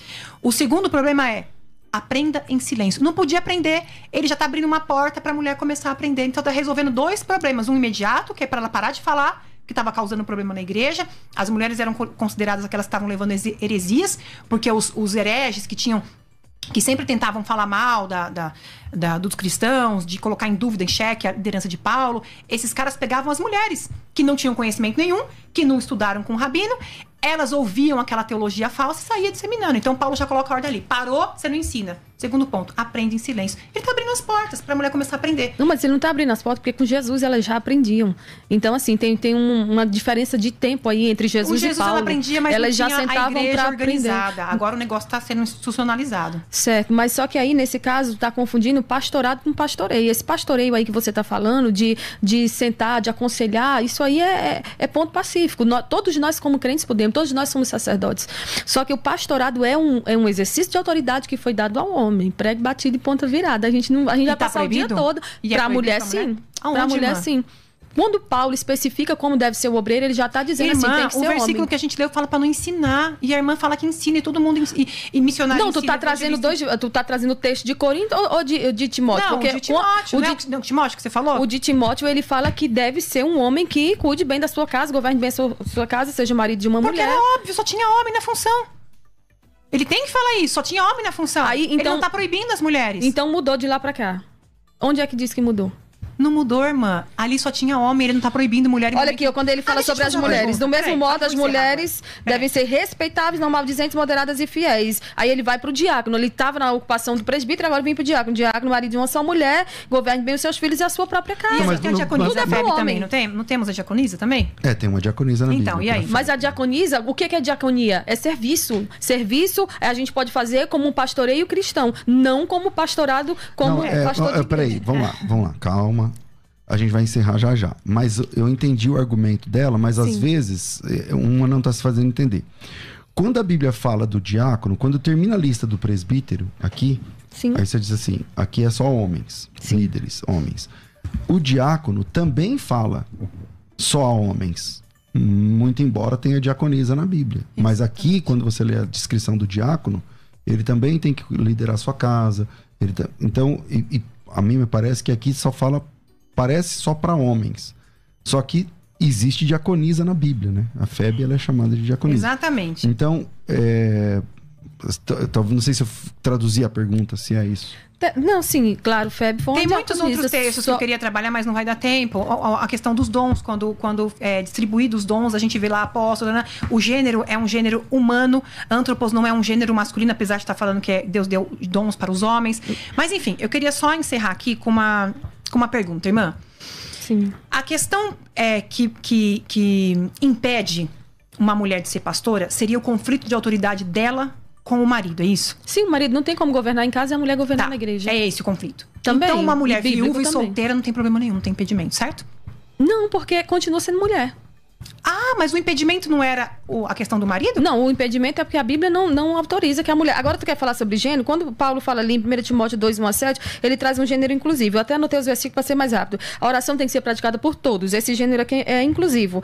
O segundo problema é aprenda em silêncio. Não podia aprender. Ele já está abrindo uma porta para a mulher começar a aprender. Então está resolvendo dois problemas. Um imediato, que é para ela parar de falar, que estava causando problema na igreja. As mulheres eram consideradas aquelas que estavam levando heresias, porque os hereges que sempre tentavam falar mal dos cristãos, de colocar em dúvida, em xeque a liderança de Paulo, esses caras pegavam as mulheres que não tinham conhecimento nenhum, que não estudaram com o rabino, elas ouviam aquela teologia falsa e saía disseminando. Então Paulo já coloca a ordem ali. Parou, você não ensina. Segundo ponto, aprende em silêncio. Ele tá abrindo as portas pra mulher começar a aprender. Não, mas ele não tá abrindo as portas, porque com Jesus elas já aprendiam. Então, assim, tem uma diferença de tempo aí entre Jesus e Paulo. Ela aprendia, mas elas não já tinha sentavam a igreja pra organizada. aprender. Agora o negócio tá sendo institucionalizado. Certo, mas só que aí, nesse caso, tá confundindo pastorado com pastoreio. Esse pastoreio aí que você tá falando, de sentar, de aconselhar, isso aí é ponto pacífico. Todos nós, como crentes, podemos, todos nós somos sacerdotes. Só que o pastorado é um exercício de autoridade que foi dado ao homem. Prego batido e ponta virada. A gente vai passar o dia todo. Pra mulher, sim. Pra mulher, sim. Quando Paulo especifica como deve ser o obreiro, ele já está dizendo irmã, assim, tem que ser o versículo homem. que a gente leu fala para não ensinar. E a irmã fala que ensina e todo mundo e missionário Não, tu ensina, tá trazendo tu tá trazendo o texto de Corinto ou de Timóteo? Não, porque de Timóteo. Não, Timóteo que você falou? O de Timóteo, ele fala que deve ser um homem que cuide bem da sua casa, governe bem a sua casa, seja marido de uma Porque mulher. era óbvio, só tinha homem na função. Ele tem que falar isso, só tinha homem na função. Aí, então, ele não tá proibindo as mulheres. Então mudou de lá pra cá. Onde é que diz que mudou? Não mudou, irmã. Ali só tinha homem, ele não tá proibindo mulher. Olha aqui, quando ele fala sobre as mulheres. Do mesmo modo, as mulheres devem ser respeitáveis, não maldizentes, moderadas e fiéis. Aí ele vai pro diácono. Ele estava na ocupação do presbítero, agora vem pro diácono. Diácono, marido de uma só mulher, governe bem os seus filhos e a sua própria casa. Mas tem a diaconisa tudo é FEB pro também, homem. não tem? Não temos a diaconisa também? Tem uma diaconisa na Bíblia. Então, e aí? Mas a diaconisa, o que é diaconia? É serviço. Serviço a gente pode fazer como um pastoreio cristão, não como pastorado, como pastor de peraí, igreja. vamos lá, calma. A gente vai encerrar já. Mas eu entendi o argumento dela, mas às vezes uma não está se fazendo entender. Quando a Bíblia fala do diácono, quando termina a lista do presbítero, aqui, Sim. aí você diz assim, aqui é só homens, líderes, homens. O diácono também fala só a homens, muito embora tenha diaconisa na Bíblia. Mas aqui, quando você lê a descrição do diácono, ele também tem que liderar a sua casa. Então, a mim me parece que aqui parece só para homens. Só que existe diaconisa na Bíblia, né? A FEB, ela é chamada de diaconisa. Exatamente. Então, não sei se eu traduzi a pergunta, se é isso. Não, sim, claro, FEB foi uma Tem muitos diaconisa, outros textos que eu queria trabalhar, mas não vai dar tempo. A questão dos dons, quando é distribuído os dons, a gente vê lá apóstolo, né? O gênero é um gênero humano, antropos não é um gênero masculino, apesar de estar falando que Deus deu dons para os homens. Mas enfim, eu queria só encerrar aqui com uma pergunta, irmã. Sim. A questão que impede uma mulher de ser pastora seria o conflito de autoridade dela com o marido, é isso? Sim, o marido não tem como governar em casa e a mulher governar na igreja. É esse o conflito. Também, então, uma mulher viúva e também. solteira não tem problema nenhum, não tem impedimento, certo? Não, porque continua sendo mulher. Ah, mas o impedimento não era a questão do marido? Não, o impedimento é porque a Bíblia não autoriza que a mulher... Agora tu quer falar sobre gênero? Quando Paulo fala ali em 1 Timóteo 2:1-7, ele traz um gênero inclusivo. Eu até anotei os versículos para ser mais rápido. A oração tem que ser praticada por todos. Esse gênero aqui é inclusivo.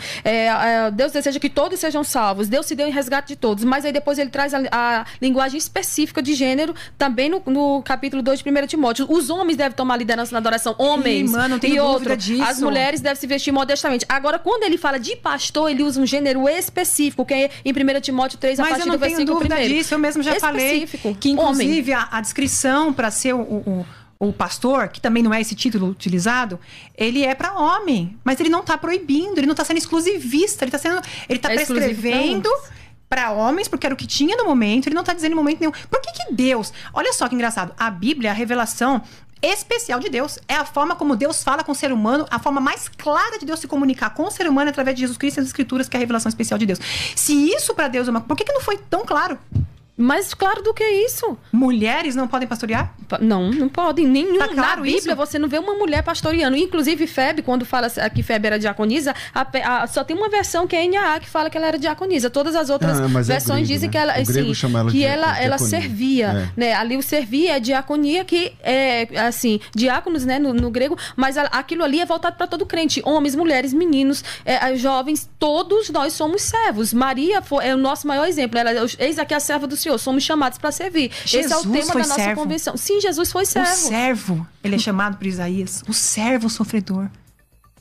Deus deseja que todos sejam salvos. Deus se deu em resgate de todos. Mas aí depois ele traz a linguagem específica de gênero também no capítulo 2 de 1 Timóteo. Os homens devem tomar liderança na adoração. Homens. Não tenho dúvida disso. As mulheres devem se vestir modestamente. Agora, quando ele fala de pastor, ele usa um gênero específico, que é em 1 Timóteo 3, a partir do versículo 1. Mas eu não tenho dúvida disso, eu mesmo já falei que inclusive a descrição para ser o pastor, que também não é esse título utilizado, ele é para homem, mas ele não está proibindo, ele não está sendo exclusivista, ele está prescrevendo para homens, porque era o que tinha no momento, ele não está dizendo em momento nenhum. Por que Deus... Olha só que engraçado, a Bíblia, a revelação especial de Deus, é a forma como Deus fala com o ser humano, a forma mais clara de Deus se comunicar com o ser humano é através de Jesus Cristo e as Escrituras, que é a revelação especial de Deus. Se isso para Deus é por que não foi tão claro? Mais claro do que isso. Mulheres não podem pastorear? Não podem. Nenhum. Tá claro na Bíblia isso? você não vê uma mulher pastoreando. Inclusive, FEB, quando fala que FEB era diaconisa, só tem uma versão que é NAA que fala que ela era diaconisa. Todas as outras versões dizem que ela, assim, que ela servia. Né? Ali o servir é diaconia, que é assim, diáconos, né, no grego, mas aquilo ali é voltado para todo crente. Homens, mulheres, meninos, jovens, todos nós somos servos. Maria é o nosso maior exemplo. Eis aqui a serva do Senhor, somos chamados para servir. Jesus esse é o tema da nossa servo. convenção. Sim, Jesus foi servo. O servo, ele é chamado por Isaías, o servo sofredor.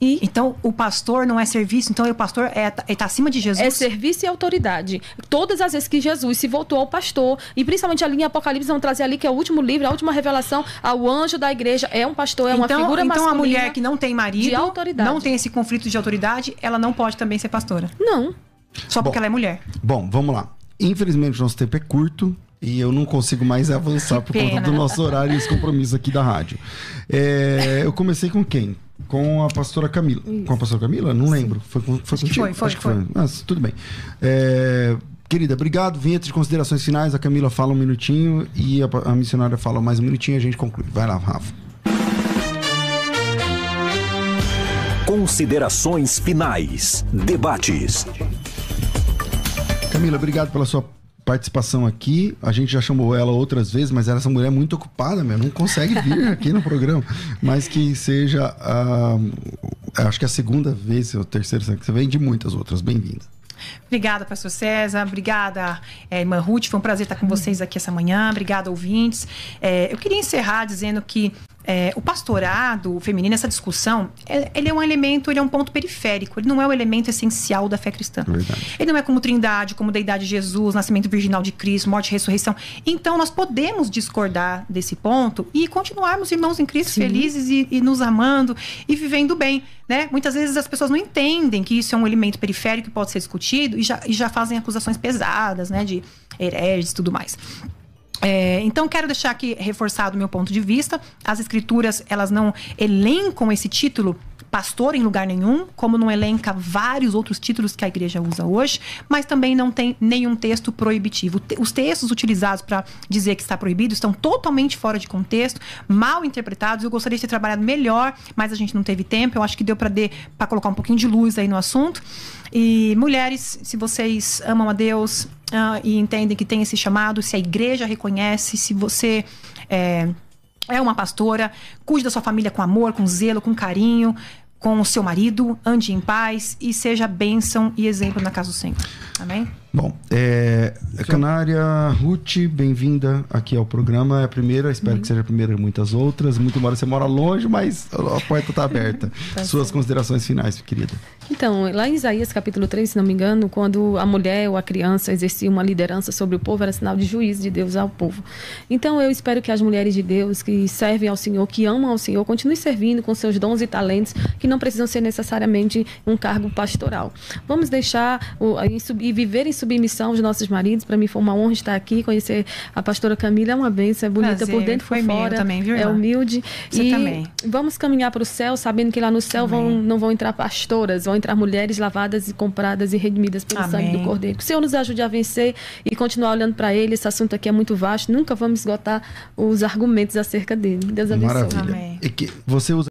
Então, o pastor não é serviço, então o pastor está acima de Jesus. É serviço e autoridade. Todas as vezes que Jesus se voltou ao pastor, e principalmente ali em Apocalipse, vamos trazer ali que é o último livro, a última revelação, ao anjo da igreja, é um pastor, é uma figura masculina. Então a mulher que não tem marido, de autoridade, não tem esse conflito de autoridade, ela não pode também ser pastora. Não. Só porque ela é mulher. Bom, vamos lá. Infelizmente, o nosso tempo é curto e eu não consigo mais avançar por conta do nosso horário e os compromissos aqui da rádio. Eu comecei com quem? Com a pastora Camila. Isso. Com a pastora Camila? Não lembro. Foi contigo? Acho que foi. Mas tudo bem. Querida, obrigado. Vinheta de considerações finais. A Camila fala um minutinho e a missionária fala mais um minutinho e a gente conclui. Vai lá, Rafa. Considerações finais. Debates. Camila, obrigado pela sua participação aqui. A gente já chamou ela outras vezes, mas essa mulher é muito ocupada, não consegue vir aqui no programa. Mas que seja acho que é a segunda vez, ou terceira que você vem, de muitas outras. Bem-vinda. Obrigada, pastor César. Obrigada, irmã Ruth. Foi um prazer estar com vocês aqui essa manhã. Obrigada, ouvintes. Eu queria encerrar dizendo que o pastorado feminino, essa discussão, ele é um elemento, ele é um ponto periférico. Ele não é o elemento essencial da fé cristã. Verdade. Ele não é como Trindade, como deidade de Jesus, nascimento virginal de Cristo, morte e ressurreição. Então, nós podemos discordar desse ponto e continuarmos irmãos em Cristo, sim, felizes e nos amando e vivendo bem, né? Muitas vezes as pessoas não entendem que isso é um elemento periférico que pode ser discutido e já fazem acusações pesadas, né? De hereges e tudo mais. Então, quero deixar aqui reforçado o meu ponto de vista. As escrituras, elas não elencam esse título pastor em lugar nenhum, como não elenca vários outros títulos que a igreja usa hoje, mas também não tem nenhum texto proibitivo. Os textos utilizados para dizer que está proibido estão totalmente fora de contexto, mal interpretados. Eu gostaria de ter trabalhado melhor, mas a gente não teve tempo. Eu acho que deu para colocar um pouquinho de luz aí no assunto. E mulheres, se vocês amam a Deus e entendem que tem esse chamado, se a igreja reconhece, se você é uma pastora, cuide da sua família com amor, com zelo, com carinho, com o seu marido, ande em paz e seja bênção e exemplo na casa do Senhor. Amém? Bom, Canária Ruth, bem-vinda aqui ao programa. É a primeira, espero que seja a primeira de muitas outras. Muito embora você mora longe, mas a porta está aberta. Suas considerações finais, querida. Então, lá em Isaías capítulo 3, se não me engano, quando a mulher ou a criança exercia uma liderança sobre o povo, era sinal de juízo de Deus ao povo. Então, eu espero que as mulheres de Deus que servem ao Senhor, que amam ao Senhor, continuem servindo com seus dons e talentos, que não precisam ser necessariamente um cargo pastoral. Vamos deixar e viver em submissão aos nossos maridos. Para mim foi uma honra estar aqui, conhecer a pastora Camila, é uma bênção, é bonita prazer, por dentro e por fora, também, viu, é humilde. Você e também. Vamos caminhar para o céu, sabendo que lá no céu não vão entrar pastoras, vão entrar mulheres lavadas e compradas e redimidas pelo sangue do Cordeiro. Que o Senhor nos ajude a vencer e continuar olhando para Ele. Esse assunto aqui é muito vasto, nunca vamos esgotar os argumentos acerca dele. Deus abençoe. Maravilha. Amém. E que você usa